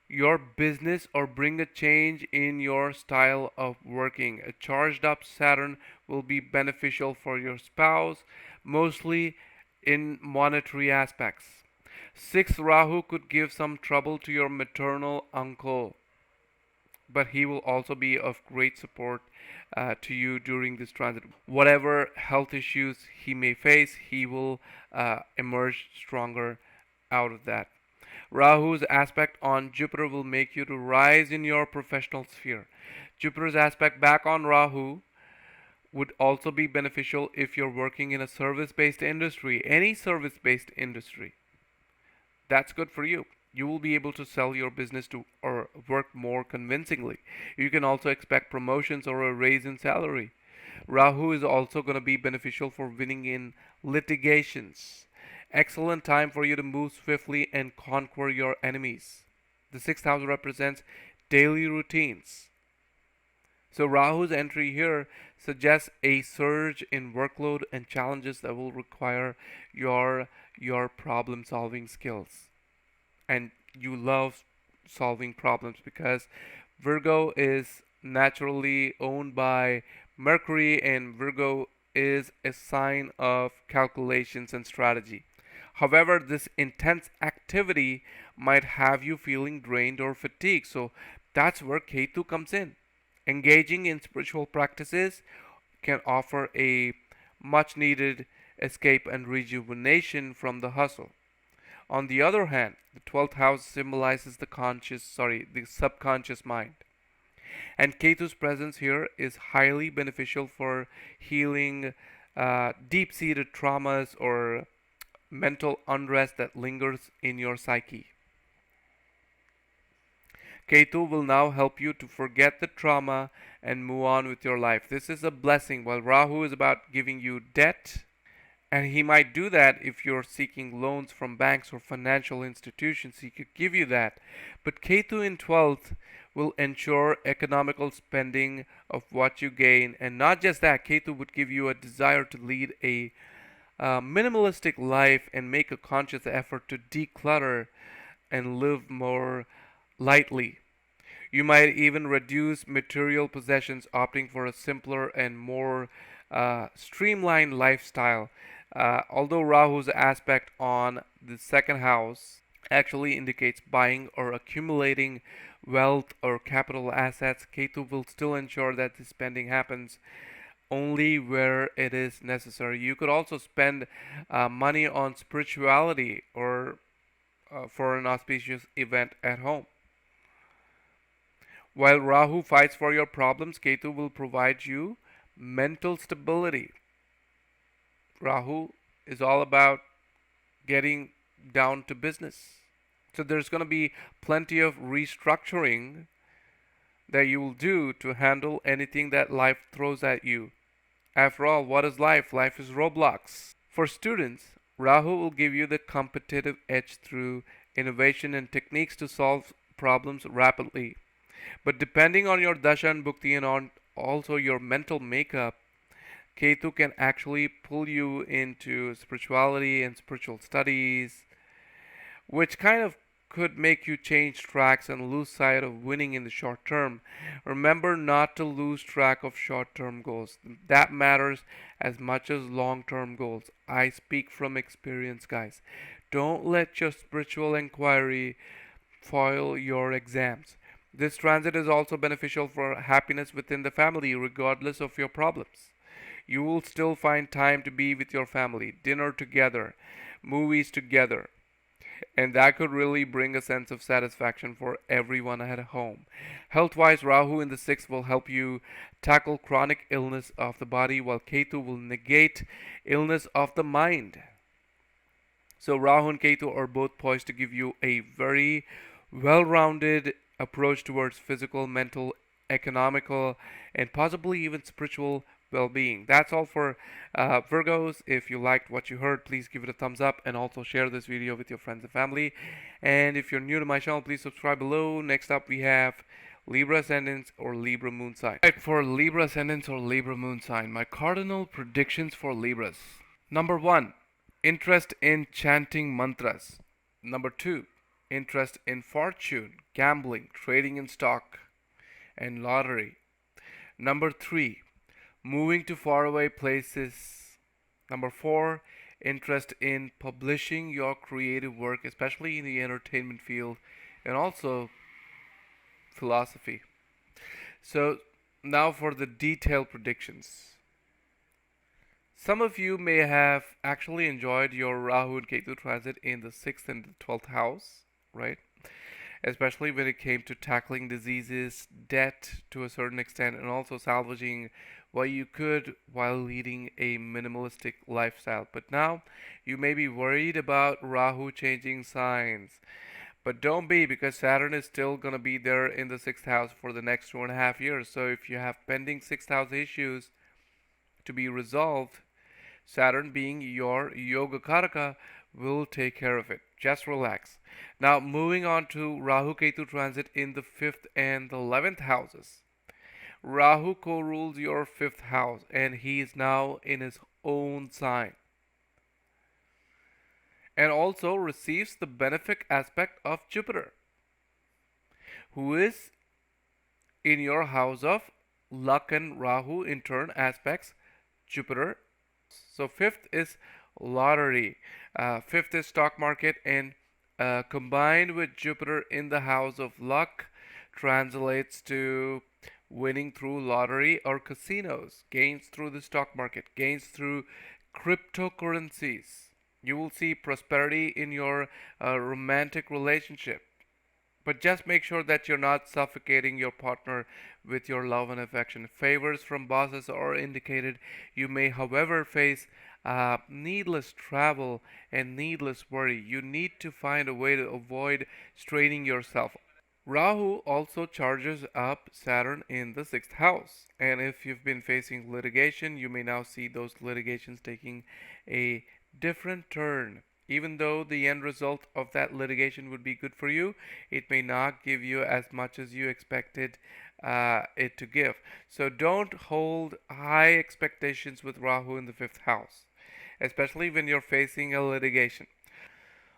Speaker 1: your business or bring a change in your style of working. A charged up Saturn will be beneficial for your spouse, mostly in monetary aspects. Sixth Rahu could give some trouble to your maternal uncle, but he will also be of great support to you during this transit. Whatever health issues he may face, he will emerge stronger out of that. Rahu's aspect on Jupiter will make you to rise in your professional sphere. Jupiter's aspect back on Rahu would also be beneficial if you're working in a service-based industry, any service-based industry. That's good for you. You will be able to sell your business to or work more convincingly. You can also expect promotions or a raise in salary. Rahu is also going to be beneficial for winning in litigations. Excellent time for you to move swiftly and conquer your enemies. The sixth house represents daily routines. So Rahu's entry here suggests a surge in workload and challenges that will require your problem solving skills. And you love solving problems because Virgo is naturally owned by Mercury, and Virgo is a sign of calculations and strategy. However, this intense activity might have you feeling drained or fatigued. So that's where Ketu comes in. Engaging in spiritual practices can offer a much needed escape and rejuvenation from the hustle. On the other hand, the 12th house symbolizes the subconscious mind. And Ketu's presence here is highly beneficial for healing deep-seated traumas or mental unrest that lingers in your psyche. Ketu will now help you to forget the trauma and move on with your life. This is a blessing, while Rahu is about giving you debt, and he might do that if you're seeking loans from banks or financial institutions. He could give you that. But Ketu in 12th will ensure economical spending of what you gain. And not just that, Ketu would give you a desire to lead a minimalistic life and make a conscious effort to declutter and live more lightly. You might even reduce material possessions, opting for a simpler and more streamlined lifestyle. Although Rahu's aspect on the second house actually indicates buying or accumulating wealth or capital assets. Ketu will still ensure that the spending happens only where it is necessary. You could also spend money on spirituality or for an auspicious event at home. While Rahu fights for your problems, Ketu will provide you mental stability. Rahu is all about getting down to business. So there's going to be plenty of restructuring that you will do to handle anything that life throws at you. After all, what is life? Life is Roblox. For students, Rahu will give you the competitive edge through innovation and techniques to solve problems rapidly. But depending on your dasha and bhukti and on also your mental makeup, Ketu can actually pull you into spirituality and spiritual studies, which kind of could make you change tracks and lose sight of winning in the short term. Remember not to lose track of short term goals. That matters as much as long term goals. I speak from experience, guys. Don't let your spiritual inquiry foil your exams. This transit is also beneficial for happiness within the family, regardless of your problems. You will still find time to be with your family, dinner together, movies together, and that could really bring a sense of satisfaction for everyone at home. Health wise, Rahu in the 6th will help you tackle chronic illness of the body, while Ketu will negate illness of the mind. So, Rahu and Ketu are both poised to give you a very well rounded approach towards physical, mental, economical, and possibly even spiritual well-being. That's all for Virgos. If you liked what you heard, please give it a thumbs up and also share this video with your friends and family. And if you're new to my channel, please subscribe below. Next up we have Libra ascendants or Libra moon sign. Right, for Libra ascendants or Libra moon sign, my cardinal predictions for Libras. Number 1, interest in chanting mantras. Number 2, interest in fortune, gambling, trading in stock, and lottery. Number 3, moving to faraway places. Number 4, interest in publishing your creative work, especially in the entertainment field and also philosophy. So now for the detailed predictions. Some of you may have actually enjoyed your Rahu and Ketu transit in the 6th and the 12th house, right? Especially when it came to tackling diseases, debt to a certain extent, and also salvaging what you could while leading a minimalistic lifestyle. But now you may be worried about Rahu changing signs. But don't be, because Saturn is still going to be there in the 6th house for the next 2.5 years. So if you have pending 6th house issues to be resolved, Saturn being your Yoga Karaka will take care of it. Just relax. Now moving on to Rahu Ketu transit in the 5th and the 11th houses. Rahu co-rules your 5th house and he is now in his own sign. And also receives the benefic aspect of Jupiter, who is in your house of luck, and Rahu in turn aspects Jupiter. So 5th is lottery, 5th is stock market, and combined with Jupiter in the house of luck translates to winning through lottery or casinos, gains through the stock market, gains through cryptocurrencies. You will see prosperity in your romantic relationship. But just make sure that you're not suffocating your partner with your love and affection. Favors from bosses are indicated. You may, however, face needless travel and needless worry. You need to find a way to avoid straining yourself. Rahu also charges up Saturn in the 6th house. And if you've been facing litigation, you may now see those litigations taking a different turn. Even though the end result of that litigation would be good for you, it may not give you as much as you expected it to give. So don't hold high expectations with Rahu in the 5th house, especially when you're facing a litigation.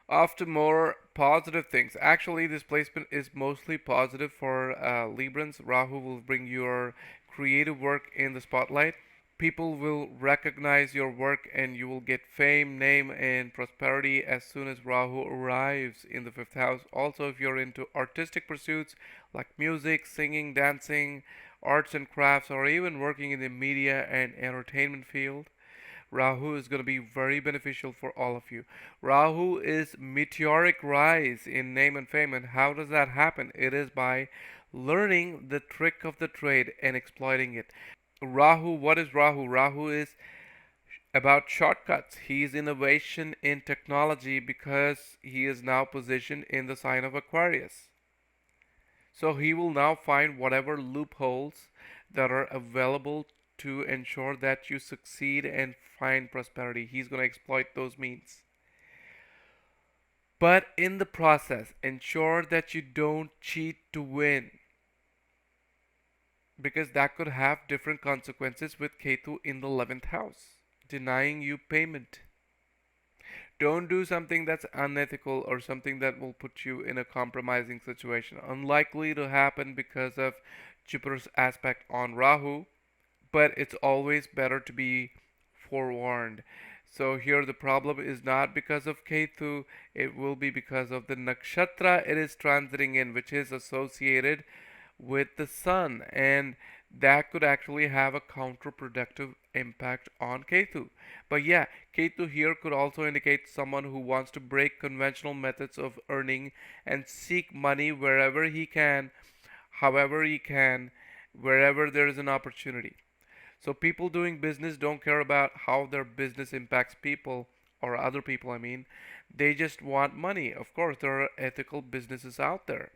Speaker 1: Off to more positive things. Actually, this placement is mostly positive for Librans. Rahu will bring your creative work in the spotlight. People will recognize your work and you will get fame, name, and prosperity as soon as Rahu arrives in the fifth house. Also, if you're into artistic pursuits like music, singing, dancing, arts and crafts, or even working in the media and entertainment field, Rahu is going to be very beneficial for all of you. Rahu is meteoric rise in name and fame. And how does that happen? It is by learning the trick of the trade and exploiting it. Rahu, what is Rahu? Rahu is about shortcuts. He is innovation in technology because he is now positioned in the sign of Aquarius. So he will now find whatever loopholes that are available to ensure that you succeed and find prosperity. He's going to exploit those means. But in the process, ensure that you don't cheat to win, because that could have different consequences with Ketu in the 11th house, denying you payment. Don't do something that's unethical or something that will put you in a compromising situation. Unlikely to happen because of Jupiter's aspect on Rahu, but it's always better to be forewarned. So here the problem is not because of Ketu, it will be because of the Nakshatra it is transiting in, which is associated with the sun, and that could actually have a counterproductive impact on Ketu. But yeah, Ketu here could also indicate someone who wants to break conventional methods of earning and seek money wherever he can, however he can, wherever there is an opportunity. So people doing business don't care about how their business impacts people or other people, I mean. They just want money. Of course, there are ethical businesses out there.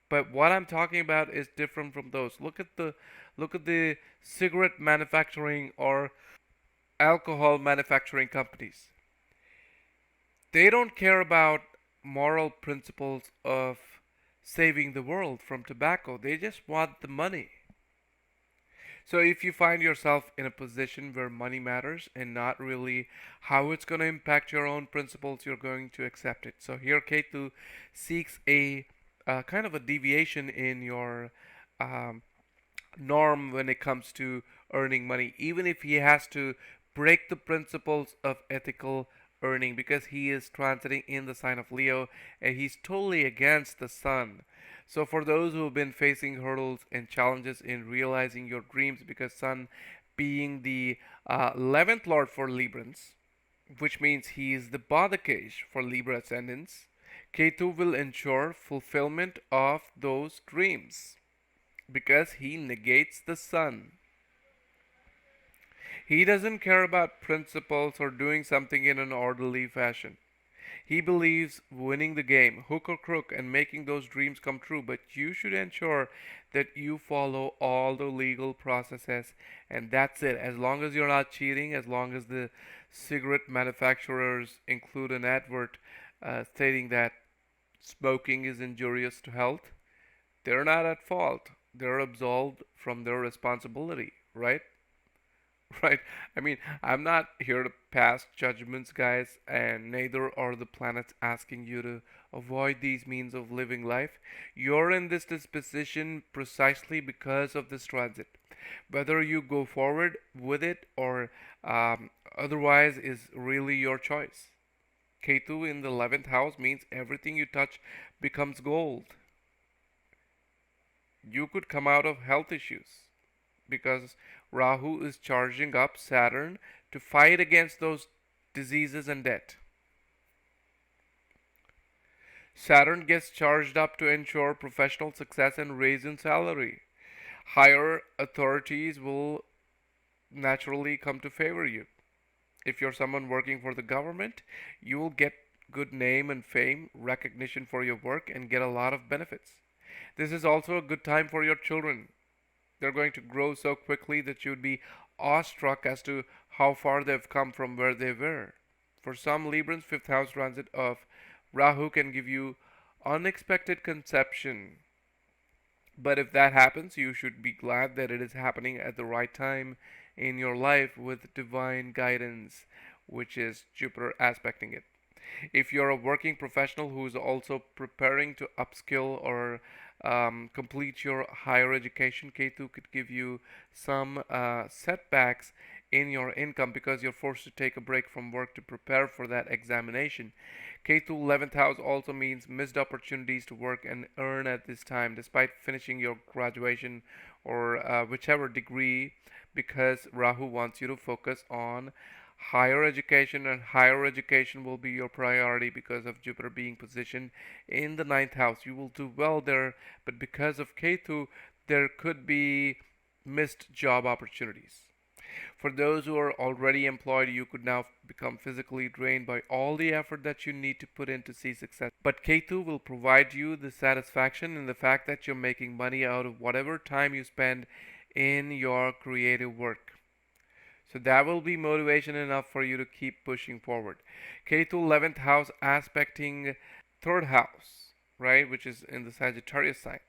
Speaker 1: But what I'm talking about is different from those. Look at the cigarette manufacturing or alcohol manufacturing companies. They don't care about moral principles of saving the world from tobacco. They just want the money. So if you find yourself in a position where money matters and not really how it's going to impact your own principles, you're going to accept it. So here Ketu seeks a kind of a deviation in your um, norm when it comes to earning money, even if he has to break the principles of ethical earning, because he is transiting in the sign of Leo and he's totally against the sun. So for those who have been facing hurdles and challenges in realizing your dreams, because sun being the 11th lord for Librans, which means he is the Badakesh for Libra ascendants, Ketu will ensure fulfillment of those dreams because he negates the sun. He doesn't care about principles or doing something in an orderly fashion. He believes winning the game, hook or crook, and making those dreams come true, but you should ensure that you follow all the legal processes, and that's it. As long as you're not cheating, as long as the cigarette manufacturers include an advert stating that smoking is injurious to health, they're not at fault. They're absolved from their responsibility, right? Right? I mean, I'm not here to pass judgments, guys, and neither are the planets asking you to avoid these means of living life. You're in this disposition precisely because of this transit. Whether you go forward with it or otherwise is really your choice. Ketu in the 11th house means everything you touch becomes gold. You could come out of health issues because Rahu is charging up Saturn to fight against those diseases and debt. Saturn gets charged up to ensure professional success and raise in salary. Higher authorities will naturally come to favor you. If you're someone working for the government, you will get good name and fame, recognition for your work, and get a lot of benefits. This is also a good time for your children. They're going to grow so quickly that you'd be awestruck as to how far they've come from where they were. For some Librans, fifth house transit of Rahu can give you unexpected conception. But if that happens, you should be glad that it is happening at the right time in your life with divine guidance, which is Jupiter aspecting it. If you're a working professional who is also preparing to upskill or complete your higher education, Ketu could give you some setbacks in your income because you're forced to take a break from work to prepare for that examination. Ketu 11th house also means missed opportunities to work and earn at this time, despite finishing your graduation or whichever degree, because Rahu wants you to focus on higher education, and higher education will be your priority because of Jupiter being positioned in the ninth house. You will do well there, but because of Ketu, there could be missed job opportunities. For those who are already employed, you could now become physically drained by all the effort that you need to put in to see success. But Ketu will provide you the satisfaction in the fact that you're making money out of whatever time you spend in your creative work. So that will be motivation enough for you to keep pushing forward. Ketu 11th house aspecting third house, right, which is in the Sagittarius sign,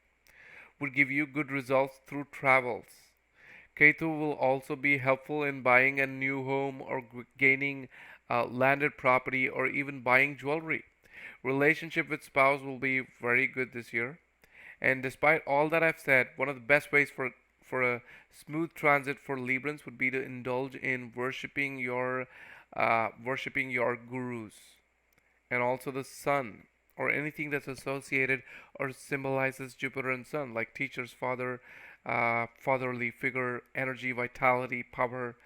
Speaker 1: would give you good results through travels. Ketu will also be helpful in buying a new home or gaining landed property or even buying jewelry. Relationship with spouse will be very good this year. And despite all that I've said, one of the best ways for a smooth transit for Librans would be to indulge in worshiping your gurus and also the sun or anything that's associated or symbolizes Jupiter and Sun, like teacher's father, fatherly figure, energy, vitality, power,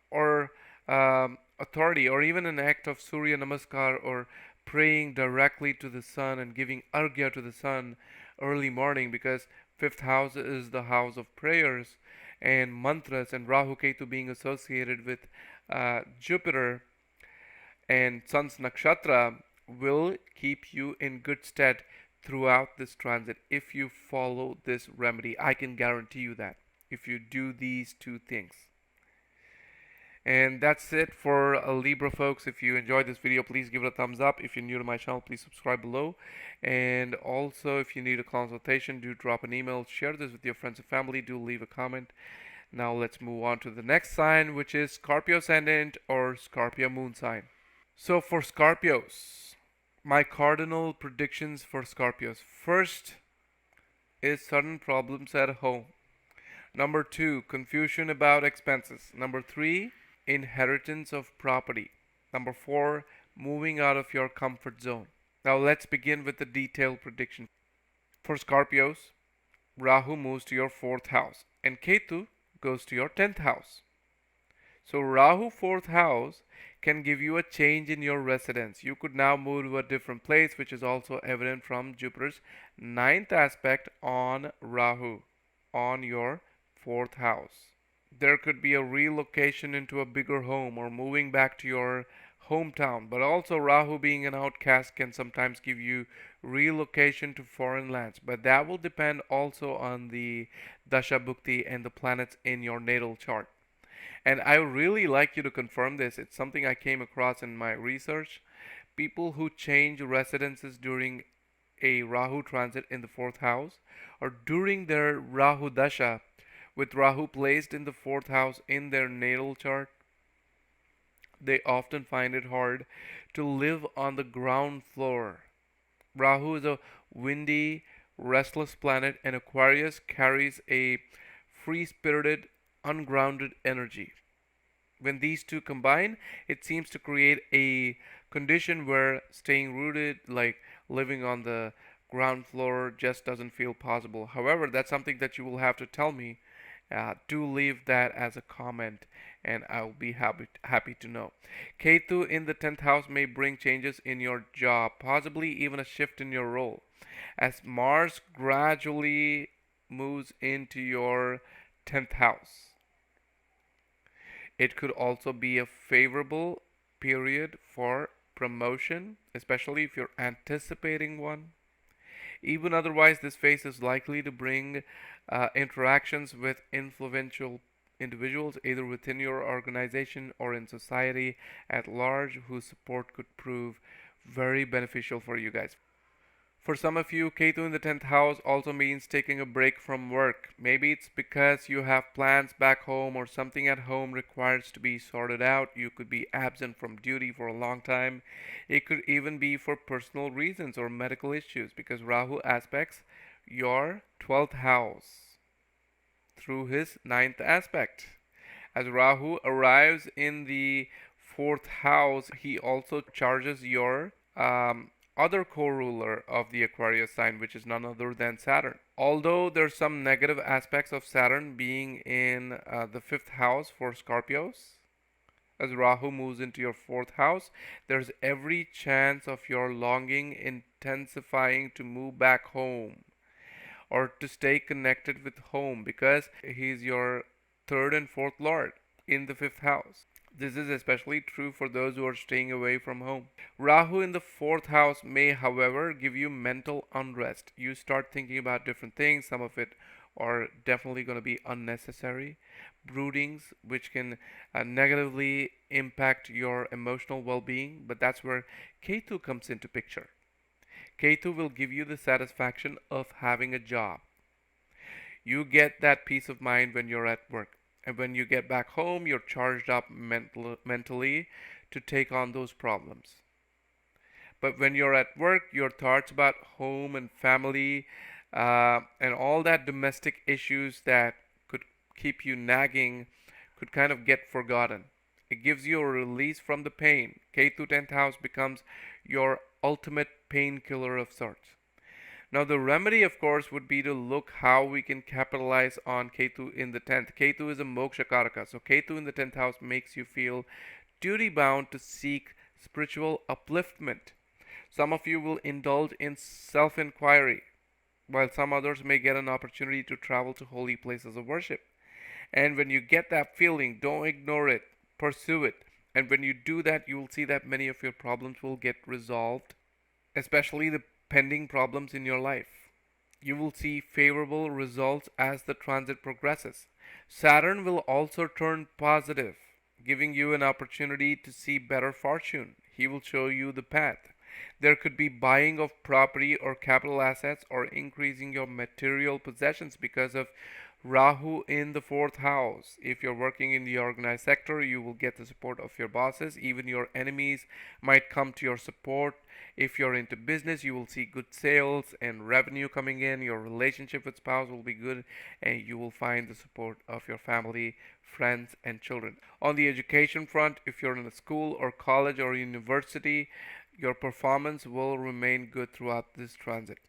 Speaker 1: or authority, or even an act of Surya Namaskar or praying directly to the sun and giving argya to the sun early morning, because fifth house is the house of prayers and mantras, and Rahu Ketu being associated with Jupiter and Sun's Nakshatra will keep you in good stead throughout this transit if you follow this remedy. I can guarantee you that if you do these two things. And that's it for Libra folks. If you enjoyed this video, please give it a thumbs up. If you're new to my channel, please subscribe below. And also, if you need a consultation, do drop an email. Share this with your friends and family. Do leave a comment. Now let's move on to the next sign, which is Scorpio Ascendant or Scorpio Moon sign. So for Scorpios, my cardinal predictions for Scorpios. First is sudden problems at home. Number 2, confusion about expenses. Number 3, inheritance of property. Number 4, moving out of your comfort zone. Now let's begin with the detailed prediction. For Scorpios, Rahu moves to your 4th house and Ketu goes to your 10th house. So Rahu 4th house can give you a change in your residence. You could now move to a different place, which is also evident from Jupiter's 9th aspect on Rahu on your 4th house. There could be a relocation into a bigger home or moving back to your hometown, but also Rahu being an outcast can sometimes give you relocation to foreign lands, but that will depend also on the Dasha Bhukti and the planets in your natal chart. And I would really like you to confirm this. It's something I came across in my research. People who change residences during a Rahu transit in the 4th house or during their Rahu Dasha, with Rahu placed in the 4th house in their natal chart, they often find it hard to live on the ground floor. Rahu is a windy, restless planet, and Aquarius carries a free-spirited, ungrounded energy. When these two combine, it seems to create a condition where staying rooted, like living on the ground floor, just doesn't feel possible. However, that's something that you will have to tell me. Do leave that as a comment and I'll be happy to know. Ketu in the 10th house may bring changes in your job, possibly even a shift in your role, as Mars gradually moves into your 10th house. It could also be a favorable period for promotion, especially if you're anticipating one. Even otherwise, this phase is likely to bring interactions with influential individuals, either within your organization or in society at large, whose support could prove very beneficial for you guys. For some of you, Ketu in the 10th house also means taking a break from work. Maybe it's because you have plans back home or something at home requires to be sorted out. You could be absent from duty for a long time. It could even be for personal reasons or medical issues because Rahu aspects your 12th house through his ninth aspect. As Rahu arrives in the fourth house, he also charges your other co-ruler of the Aquarius sign, which is none other than Saturn. Although there's some negative aspects of Saturn being in the fifth house for Scorpios, as Rahu moves into your fourth house, there's every chance of your longing intensifying to move back home or to stay connected with home because he's your third and fourth lord in the fifth house. This is especially true for those who are staying away from home. Rahu in the fourth house may, however, give you mental unrest. You start thinking about different things. Some of it are definitely going to be unnecessary broodings, which can negatively impact your emotional well-being. But that's where Ketu comes into picture. Ketu will give you the satisfaction of having a job. You get that peace of mind when you're at work. And when you get back home, you're charged up mentally to take on those problems. But when you're at work, your thoughts about home and family and all that domestic issues that could keep you nagging could kind of get forgotten. It gives you a release from the pain. Ketu 10th house becomes your ultimate painkiller of sorts. Now the remedy of course would be to look how we can capitalize on Ketu in the 10th. Ketu is a moksha karaka. So Ketu in the 10th house makes you feel duty bound to seek spiritual upliftment. Some of you will indulge in self-inquiry, while some others may get an opportunity to travel to holy places of worship. And when you get that feeling, don't ignore it, pursue it. And when you do that, you will see that many of your problems will get resolved, especially the pending problems in your life. You will see favorable results as the transit progresses. Saturn will also turn positive, giving you an opportunity to see better fortune. He will show you the path. There could be buying of property or capital assets or increasing your material possessions because of Rahu in the fourth house. If you're working in the organized sector, you will get the support of your bosses. Even your enemies might come to your support. If you're into business, you will see good sales and revenue coming in. Your relationship with spouse will be good, and you will find the support of your family, friends, and children. On the education front, if you're in a school or college or university, your performance will remain good throughout this transit.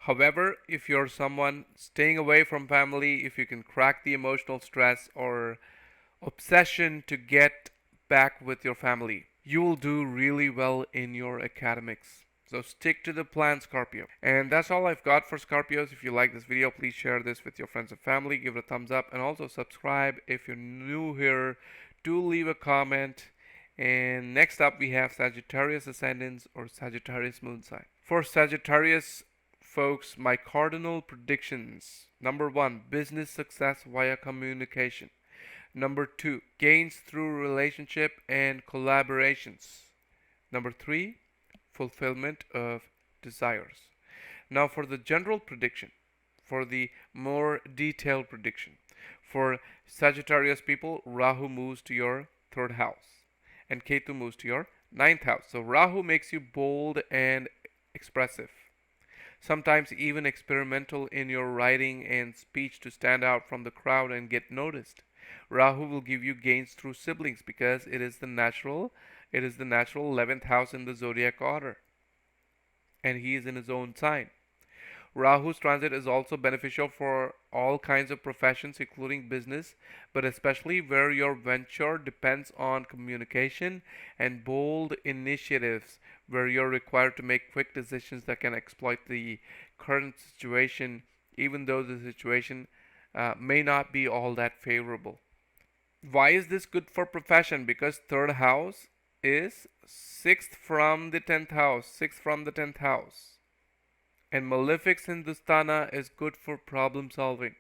Speaker 1: However, if you're someone staying away from family, if you can crack the emotional stress or obsession to get back with your family, you will do really well in your academics. So stick to the plan, Scorpio. And that's all I've got for Scorpios. If you like this video, please share this with your friends and family. Give it a thumbs up and also subscribe. If you're new here, do leave a comment. And next up, we have Sagittarius Ascendants or Sagittarius Moon sign. For Sagittarius folks, my cardinal predictions. Number 1, business success via communication. Number 2, gains through relationship and collaborations. Number 3, fulfillment of desires. Now for the general prediction, for the more detailed prediction. For Sagittarius people, Rahu moves to your third house and Ketu moves to your ninth house. So Rahu makes you bold and expressive, sometimes even experimental in your writing and speech to stand out from the crowd and get noticed. Rahu will give you gains through siblings because it is the natural 11th house in the zodiac order, and he is in his own sign. Rahu's transit is also beneficial for all kinds of professions, including business, but especially where your venture depends on communication and bold initiatives, where you're required to make quick decisions that can exploit the current situation, even though the situation may not be all that favorable. Why is this good for profession? Because third house is sixth from the 10th house. And Malefics Hindustana is good for problem solving.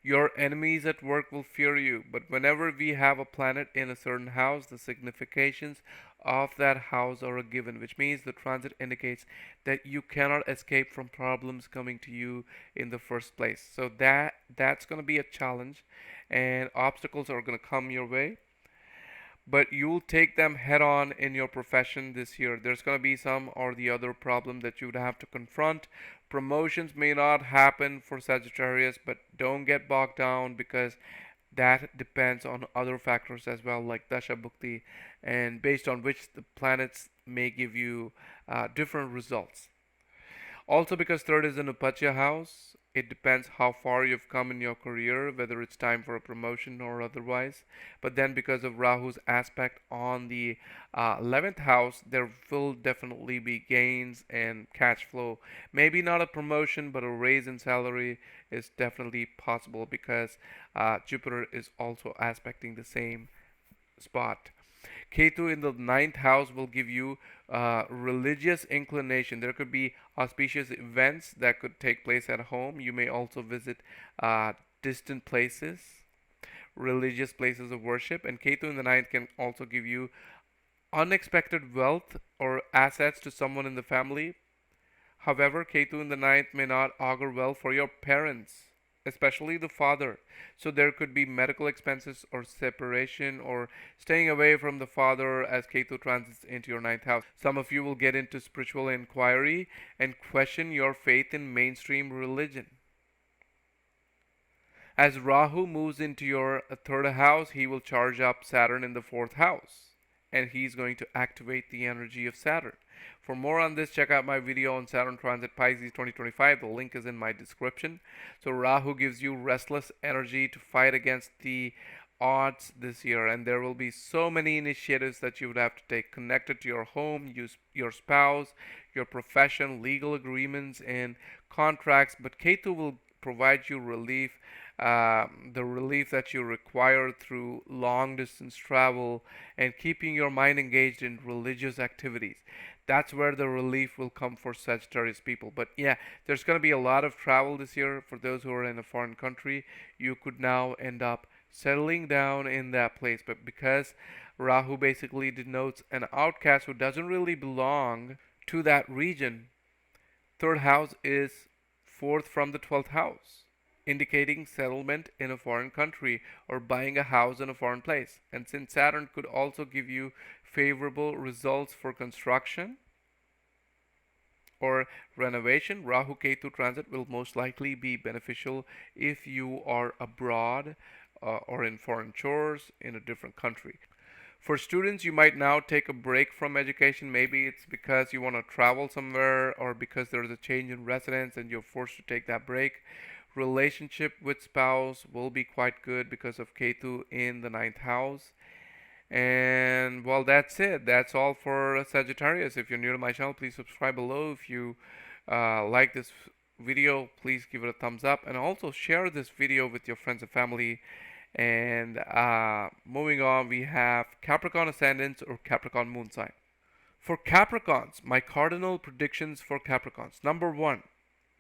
Speaker 1: Your enemies at work will fear you, but whenever we have a planet in a certain house, the significations of that house are a given, which means the transit indicates that you cannot escape from problems coming to you in the first place. So that's going to be a challenge, and obstacles are going to come your way, but you'll take them head on in your profession this year. There's going to be some or the other problem that you would have to confront. Promotions may not happen for Sagittarius, but don't get bogged down because that depends on other factors as well, like Dasha Bhukti, and based on which the planets may give you different results. Also, because third is an Upachya house, it depends how far you've come in your career, whether it's time for a promotion or otherwise. But then, because of Rahu's aspect on the 11th house, there will definitely be gains and cash flow. Maybe not a promotion, but a raise in salary is definitely possible because Jupiter is also aspecting the same spot. Ketu in the ninth house will give you religious inclination. There could be auspicious events that could take place at home. You may also visit distant places, religious places of worship. And Ketu in the ninth can also give you unexpected wealth or assets to someone in the family. However, Ketu in the ninth may not augur well for your parents, especially the father. So there could be medical expenses or separation or staying away from the father as Ketu transits into your ninth house. Some of you will get into spiritual inquiry and question your faith in mainstream religion. As Rahu moves into your third house, he will charge up Saturn in the fourth house, and he's going to activate the energy of Saturn. For more on this, check out my video on Saturn Transit Pisces 2025. The link is in my description. So Rahu gives you restless energy to fight against the odds this year, and there will be so many initiatives that you would have to take connected to your home, your spouse, your profession, legal agreements, and contracts. But Ketu will provide you relief, the relief that you require through long distance travel and keeping your mind engaged in religious activities. That's where the relief will come for Sagittarius people. But yeah, there's going to be a lot of travel this year for those who are in a foreign country. You could now end up settling down in that place. But because Rahu basically denotes an outcast who doesn't really belong to that region, third house is fourth from the 12th house, indicating settlement in a foreign country or buying a house in a foreign place. And since Saturn could also give you favorable results for construction or renovation, Rahu Ketu transit will most likely be beneficial if you are abroad or in foreign chores in a different country. For students, you might now take a break from education. Maybe it's because you want to travel somewhere or because there's a change in residence and you're forced to take that break. Relationship with spouse will be quite good because of Ketu in the ninth house. And well, that's it. That's all for Sagittarius. If you're new to my channel, please subscribe below. If you like this video, please give it a thumbs up and also share this video with your friends and family. And moving on, we have Capricorn ascendant or Capricorn moon sign. For Capricorns, my cardinal predictions for Capricorns. Number 1,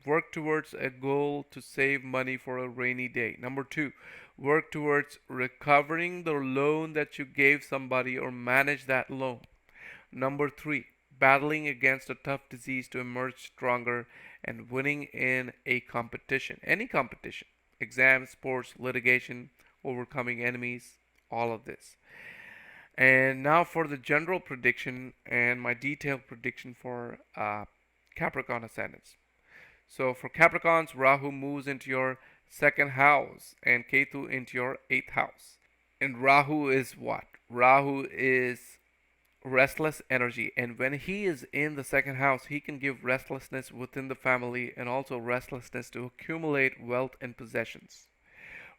Speaker 1: work towards a goal to save money for a rainy day. Number 2, work towards recovering the loan that you gave somebody or manage that loan. Number 3, battling against a tough disease to emerge stronger and winning in a competition, any competition, exams, sports, litigation, overcoming enemies, all of this. And now for the general prediction and my detailed prediction for Capricorn ascendants. So for Capricorns, Rahu moves into your second house and Ketu into your 8th house. And Rahu is what? Rahu is restless energy, and when he is in the second house, he can give restlessness within the family and also restlessness to accumulate wealth and possessions.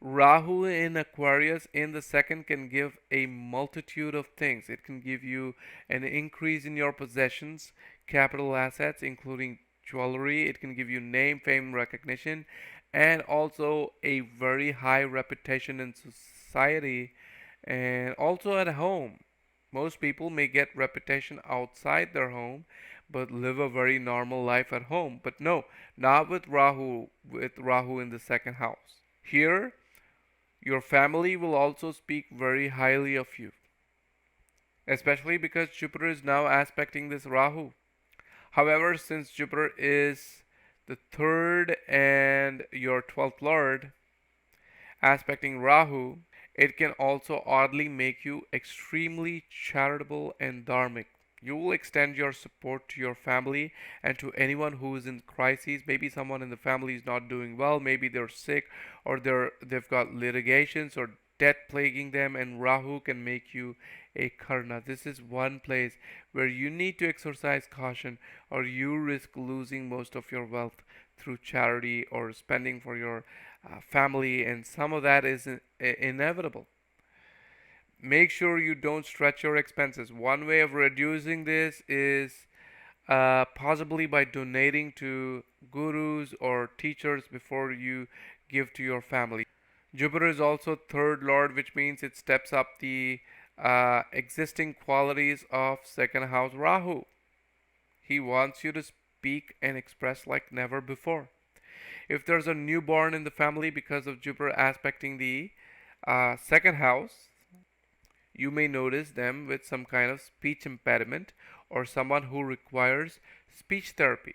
Speaker 1: Rahu in Aquarius in the second can give a multitude of things. It can give you an increase in your possessions, capital assets, including jewelry. It can give you name, fame, recognition, and also a very high reputation in society and also at home. Most people may get reputation outside their home but live a very normal life at home. But no, not with Rahu in the second house. Here, your family will also speak very highly of you, especially because Jupiter is now aspecting this Rahu. However, since Jupiter is the third and your 12th lord aspecting Rahu, it can also oddly make you extremely charitable and dharmic. You will extend your support to your family and to anyone who is in crises. Maybe someone in the family is not doing well, maybe they're sick, or they've got litigations or debt plaguing them, and Rahu can make you a karna. This is one place where you need to exercise caution, or you risk losing most of your wealth through charity or spending for your family, and some of that is inevitable. Make sure you don't stretch your expenses. One way of reducing this is possibly by donating to gurus or teachers before you give to your family. Jupiter is also third lord, which means it steps up the existing qualities of second house Rahu. He wants you to speak and express like never before. If there's a newborn in the family because of Jupiter aspecting the second house, you may notice them with some kind of speech impediment or someone who requires speech therapy.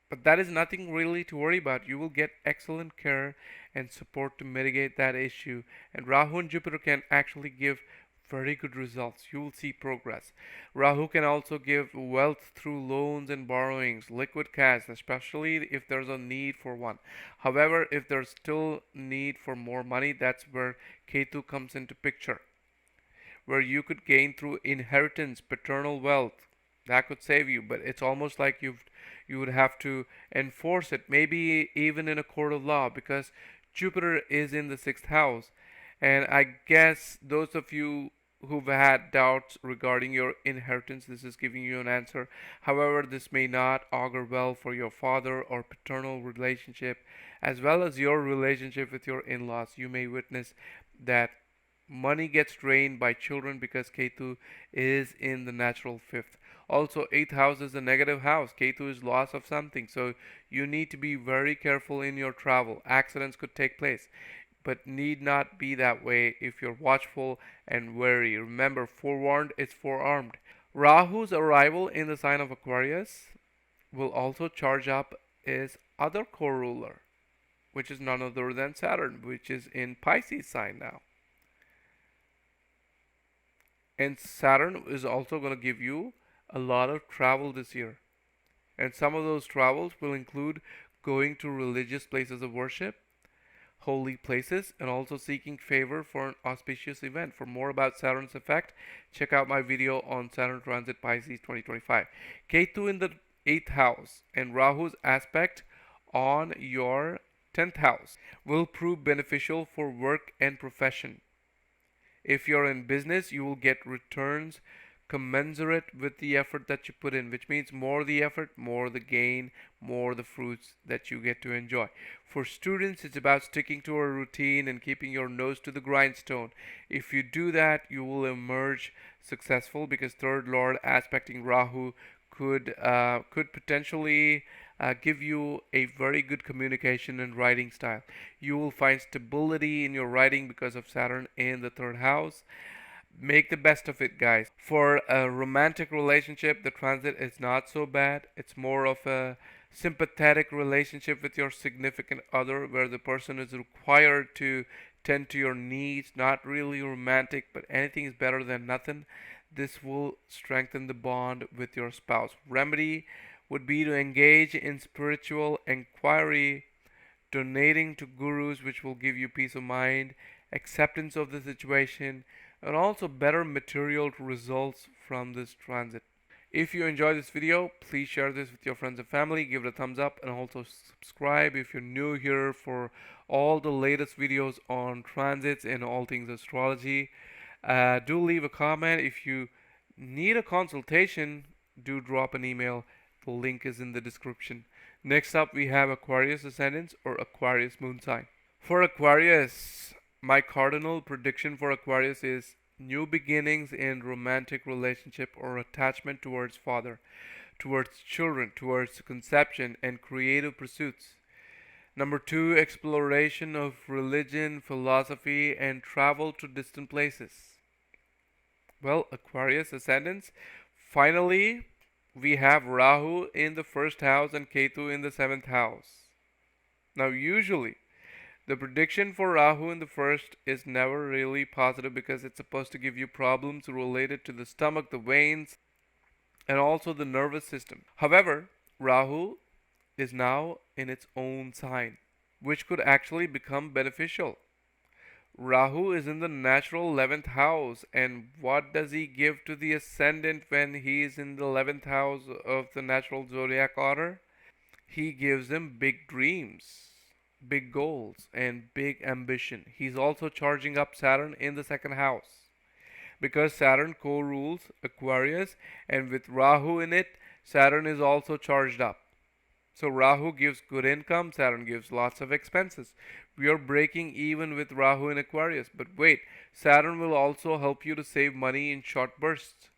Speaker 1: But that is nothing really to worry about. You will get excellent care and support to mitigate that issue. And Rahu and Jupiter can actually give very good results. You will see progress. Rahu can also give wealth through loans and borrowings, liquid cash, especially if there's a need for one. However, if there's still need for more money, that's where Ketu comes into picture, where you could gain through inheritance, paternal wealth. That could save you, but it's almost like you would have to enforce it, maybe even in a court of law, because Jupiter is in the sixth house. And I guess those of you who've had doubts regarding your inheritance, this is giving you an answer. However, this may not augur well for your father or paternal relationship, as well as your relationship with your in-laws. You may witness that money gets drained by children because Ketu is in the natural fifth. Also, eighth house is a negative house. Ketu is loss of something. So you need to be very careful in your travel. Accidents could take place, but need not be that way if you're watchful and wary. Remember, forewarned is forearmed. Rahu's arrival in the sign of Aquarius will also charge up his other co-ruler, which is none other than Saturn, which is in Pisces sign now. And Saturn is also going to give you a lot of travel this year. And some of those travels will include going to religious places of worship, holy places, and also seeking favor for an auspicious event. For more about Saturn's effect, check out my video on Saturn Transit Pisces 2025. Ketu in the 8th house and Rahu's aspect on your 10th house will prove beneficial for work and profession. If you're in business, you will get returns commensurate with the effort that you put in, which means more the effort, more the gain, more the fruits that you get to enjoy. For students, it's about sticking to a routine and keeping your nose to the grindstone. If you do that, you will emerge successful, because third lord aspecting Rahu could potentially give you a very good communication and writing style. You will find stability in your writing because of Saturn in the third house. Make the best of it, guys. For a romantic relationship, the transit is not so bad. It's more of a sympathetic relationship with your significant other, where the person is required to tend to your needs. Not really romantic, but anything is better than nothing. This will strengthen the bond with your spouse. Remedy would be to engage in spiritual inquiry, donating to gurus, which will give you peace of mind, acceptance of the situation, and also better material results from this transit. If you enjoyed this video, please share this with your friends and family, give it a thumbs up, and also subscribe if you're new here for all the latest videos on transits and all things astrology. Do leave a comment. If you need a consultation, do drop an email. The link is in the description. Next up, we have Aquarius Ascendants or Aquarius Moon sign. For Aquarius, my cardinal prediction for Aquarius is new beginnings in romantic relationship or attachment towards father, towards children, towards conception and creative pursuits. Number two, exploration of religion, philosophy, and travel to distant places. Well, Aquarius ascendants, finally, we have Rahu in the first house and Ketu in the seventh house. Now, usually, the prediction for Rahu in the first is never really positive because it's supposed to give you problems related to the stomach, the veins, and also the nervous system. However, Rahu is now in its own sign, which could actually become beneficial. Rahu is in the natural 11th house, and what does he give to the ascendant when he is in the 11th house of the natural zodiac order? He gives him big dreams, big goals, and big ambition. He's also charging up Saturn in the second house because Saturn co rules Aquarius, and with Rahu in it, Saturn is also charged up. So Rahu gives good income, Saturn gives lots of expenses. We are breaking even with Rahu in Aquarius. But wait, Saturn will also help you to save money in short bursts.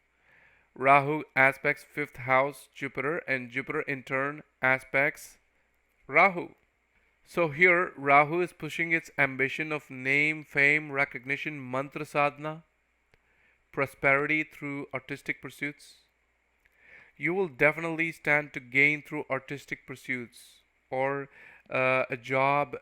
Speaker 1: Rahu aspects 5th house Jupiter, and Jupiter in turn aspects Rahu. So here Rahu is pushing its ambition of name, fame, recognition, mantra sadhana, prosperity through artistic pursuits. You will definitely stand to gain through artistic pursuits or a job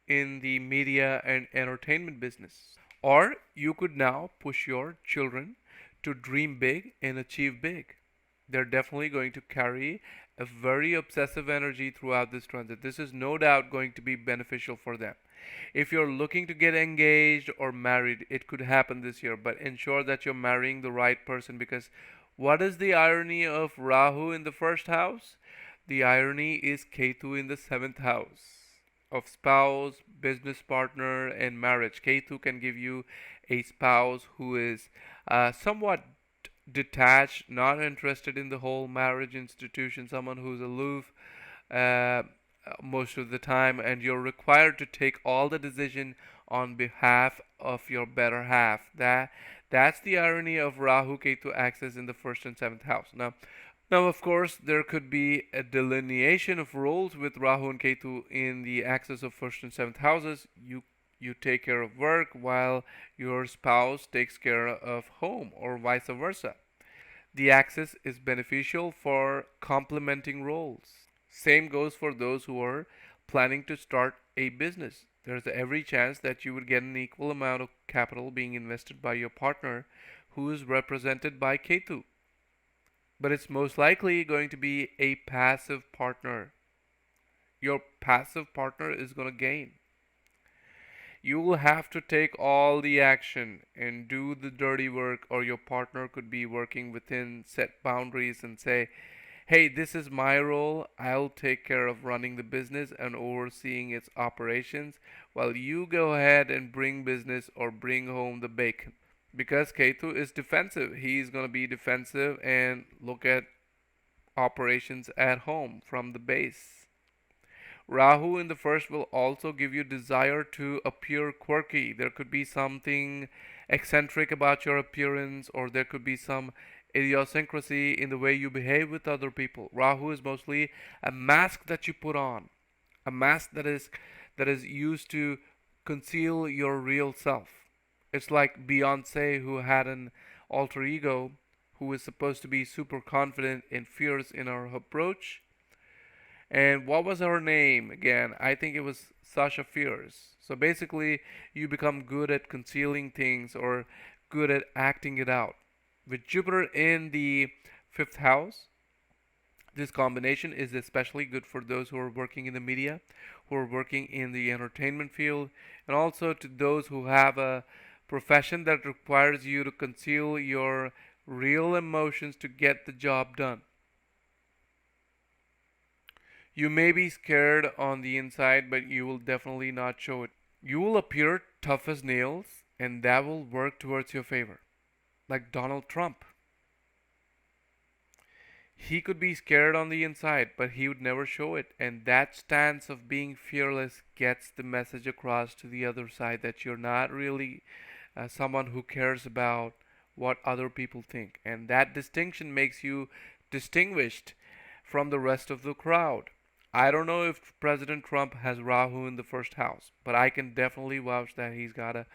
Speaker 1: in the media and entertainment business. Or you could now push your children to dream big and achieve big. They're definitely going to carry a very obsessive energy throughout this transit. This is no doubt going to be beneficial for them. If you're looking to get engaged or married, it could happen this year, but ensure that you're marrying the right person because what is the irony of Rahu in the first house? The irony is Ketu in the seventh house of spouse, business partner, and marriage. Ketu can give you a spouse who is somewhat detached, not interested in the whole marriage institution, someone who's aloof uh, most of the time, and you're required to take all the decision on behalf of your better half. That's the irony of Rahu Ketu axis in the first and seventh house. Now, of course, there could be a delineation of roles with Rahu and Ketu in the axis of first and seventh houses. You take care of work while your spouse takes care of home, or vice versa. The axis is beneficial for complementing roles. Same goes for those who are planning to start a business. There's every chance that you would get an equal amount of capital being invested by your partner who is represented by Ketu. But it's most likely going to be a passive partner. Your passive partner is going to gain. You will have to take all the action and do the dirty work, or your partner could be working within set boundaries and say, hey, this is my role. I'll take care of running the business and overseeing its operations while you go ahead and bring business or bring home the bacon. Because Ketu is defensive, he's going to be defensive and look at operations at home from the base. Rahu in the first will also give you desire to appear quirky. There could be something eccentric about your appearance, or there could be some idiosyncrasy in the way you behave with other people. Rahu is mostly a mask that you put on, a mask that is used to conceal your real self. It's like Beyonce, who had an alter ego, who is supposed to be super confident and fierce in her approach. And what was her name again? I think it was Sasha Fierce. So basically, you become good at concealing things or good at acting it out. With Jupiter in the fifth house, this combination is especially good for those who are working in the media, who are working in the entertainment field, and also to those who have a profession that requires you to conceal your real emotions to get the job done. You may be scared on the inside, but you will definitely not show it. You will appear tough as nails, and that will work towards your favor. Like Donald Trump. He could be scared on the inside, but he would never show it. And that stance of being fearless gets the message across to the other side that you're not really someone who cares about what other people think. And that distinction makes you distinguished from the rest of the crowd. I don't know if President Trump has Rahu in the first house, but I can definitely vouch that he's got a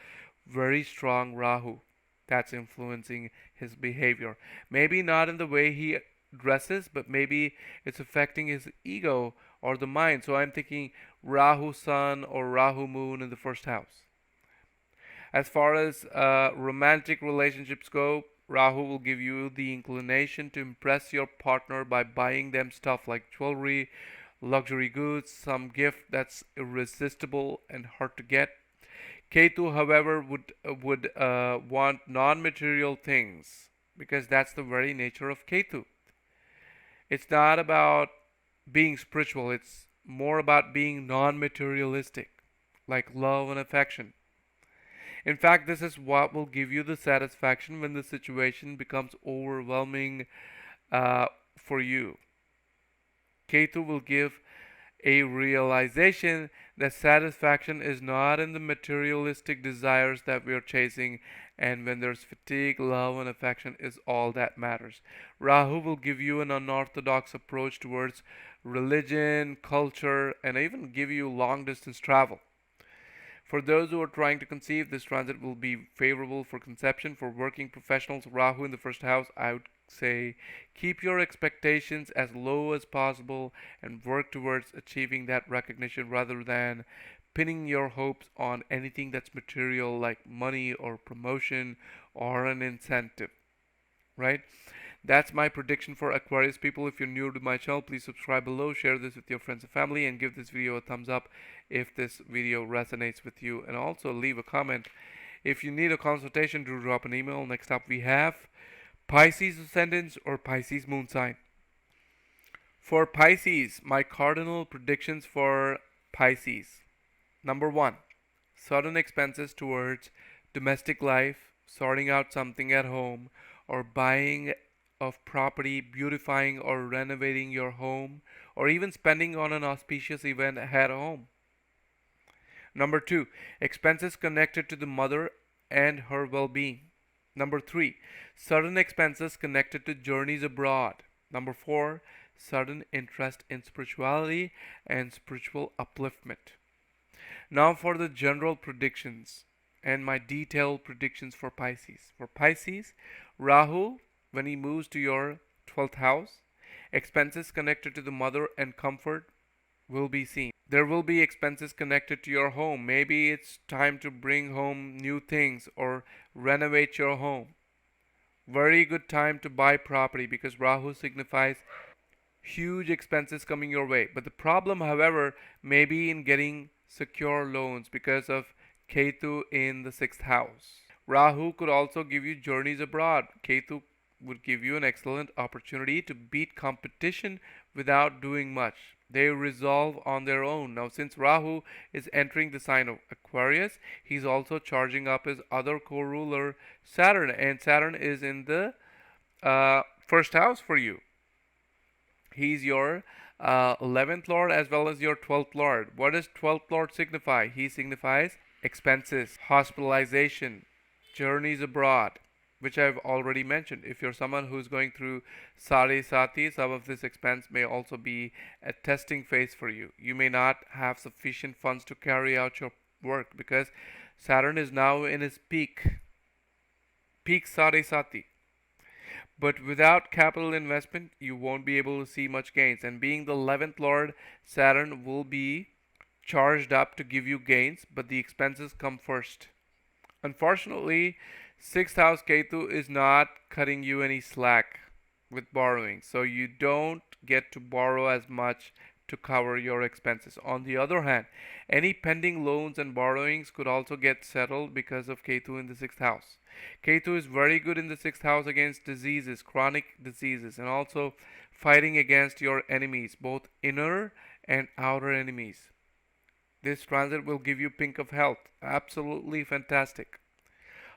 Speaker 1: very strong Rahu that's influencing his behavior. Maybe not in the way he dresses, but maybe it's affecting his ego or the mind. So I'm thinking Rahu Sun or Rahu Moon in the first house. As far as romantic relationships go, Rahu will give you the inclination to impress your partner by buying them stuff like jewelry, luxury goods, some gift that's irresistible and hard to get. Ketu, however, would want non-material things because that's the very nature of Ketu. It's not about being spiritual; it's more about being non-materialistic, like love and affection. In fact, this is what will give you the satisfaction when the situation becomes overwhelming uh, for you. Ketu will give a realization that satisfaction is not in the materialistic desires that we are chasing, and when there's fatigue, love, and affection is all that matters. Rahu will give you an unorthodox approach towards religion, culture, and even give you long distance travel. For those who are trying to conceive, this transit will be favorable for conception. For working professionals, Rahu in the first house, I would say keep your expectations as low as possible and work towards achieving that recognition rather than pinning your hopes on anything that's material like money or promotion or an incentive, right? That's my prediction for Aquarius people. If you're new to my channel, please subscribe below, share this with your friends and family, and give this video a thumbs up if this video resonates with you. And also leave a comment. If you need a consultation, do drop an email. Next up we have Pisces ascendants or Pisces moon sign. For Pisces, my cardinal predictions for Pisces. Number one, sudden expenses towards domestic life, sorting out something at home, or buying of property, beautifying or renovating your home, or even spending on an auspicious event at home. Number two, expenses connected to the mother and her well being. Number three, sudden expenses connected to journeys abroad. Number four, sudden interest in spirituality and spiritual upliftment. Now for the general predictions and my detailed predictions for Pisces. For Pisces, Rahu, when he moves to your 12th house, expenses connected to the mother and comfort will be seen. There will be expenses connected to your home. Maybe it's time to bring home new things or renovate your home. Very good time to buy property because Rahu signifies huge expenses coming your way. But the problem, however, may be in getting secure loans because of Ketu in the 6th house. Rahu could also give you journeys abroad. Ketu would give you an excellent opportunity to beat competition without doing much. They resolve on their own. Now, since Rahu is entering the sign of Aquarius, he's also charging up his other co-ruler, Saturn, and Saturn is in the first house for you. He's your 11th lord as well as your 12th lord. What does 12th lord signify? He signifies expenses, hospitalization, journeys abroad, which I've already mentioned. If you're someone who's going through Sari Sati, some of this expense may also be a testing phase for you. You may not have sufficient funds to carry out your work because Saturn is now in his peak Sari Sati. But without capital investment, you won't be able to see much gains. And being the 11th lord, Saturn will be charged up to give you gains, but the expenses come first. Unfortunately, 6th house Ketu is not cutting you any slack with borrowing, so you don't get to borrow as much to cover your expenses. On the other hand, any pending loans and borrowings could also get settled because of Ketu in the 6th house. Ketu is very good in the 6th house against diseases, chronic diseases, and also fighting against your enemies, both inner and outer enemies. This transit will give you pink of health. Absolutely fantastic.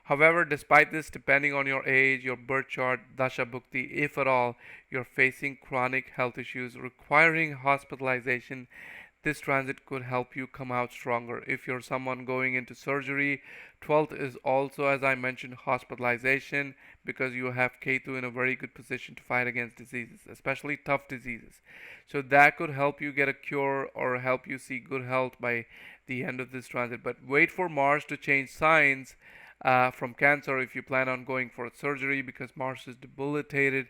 Speaker 1: However, despite this, depending on your age, your birth chart, dasha bhukti, if at all, you're facing chronic health issues requiring hospitalization, this transit could help you come out stronger. If you're someone going into surgery, 12th is also, as I mentioned, hospitalization because you have Ketu in a very good position to fight against diseases, especially tough diseases. So that could help you get a cure or help you see good health by the end of this transit. But wait for Mars to change signs from Cancer if you plan on going for a surgery, because Mars is debilitated.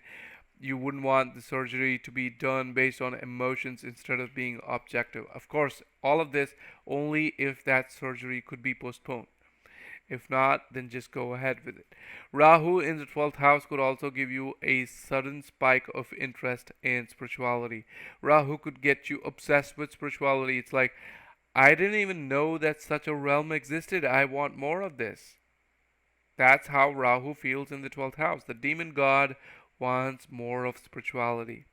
Speaker 1: You wouldn't want the surgery to be done based on emotions instead of being objective. Of course, all of this only if that surgery could be postponed. If not, then just go ahead with it. Rahu in the 12th house could also give you a sudden spike of interest in spirituality. Rahu could get you obsessed with spirituality. It's like, I didn't even know that such a realm existed. I want more of this. That's how Rahu feels in the 12th house. The demon god wants more of spirituality.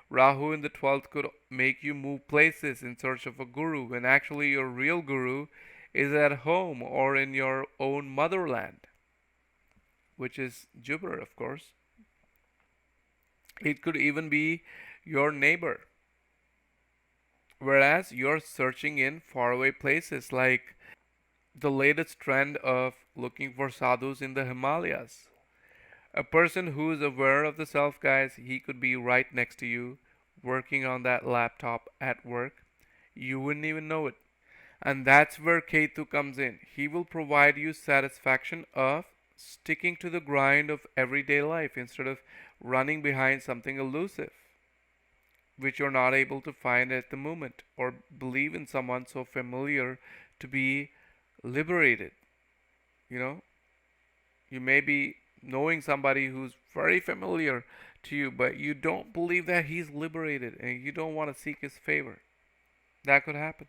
Speaker 1: Rahu in the 12th could make you move places in search of a guru when actually your real guru is at home or in your own motherland, which is Jupiter, of course. It could even be your neighbor. Whereas you're searching in faraway places, like the latest trend of looking for sadhus in the Himalayas. A person who is aware of the self, guys, he could be right next to you, working on that laptop at work. You wouldn't even know it. And that's where Ketu comes in. He will provide you satisfaction of sticking to the grind of everyday life instead of running behind something elusive, which you're not able to find at the moment, or believe in someone so familiar to be liberated. You know, you may be knowing somebody who's very familiar to you, but you don't believe that he's liberated and you don't want to seek his favor. That could happen.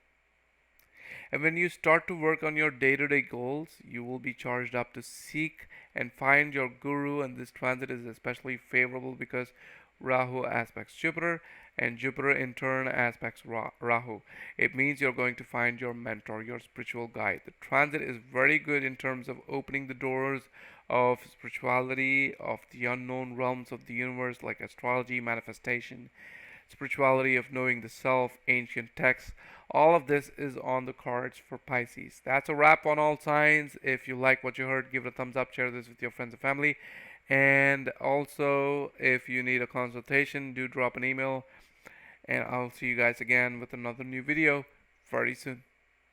Speaker 1: And when you start to work on your day to day goals, you will be charged up to seek and find your guru. And this transit is especially favorable because Rahu aspects Jupiter, and Jupiter in turn aspects Rahu. It means you're going to find your mentor, your spiritual guide. The transit is very good in terms of opening the doors of spirituality, of the unknown realms of the universe, like astrology, manifestation, spirituality of knowing the self, ancient texts. All of this is on the cards for Pisces. That's a wrap on all signs. If you like what you heard, give it a thumbs up, share this with your friends and family. And also, if you need a consultation, do drop an email. And I'll see you guys again with another new video very soon.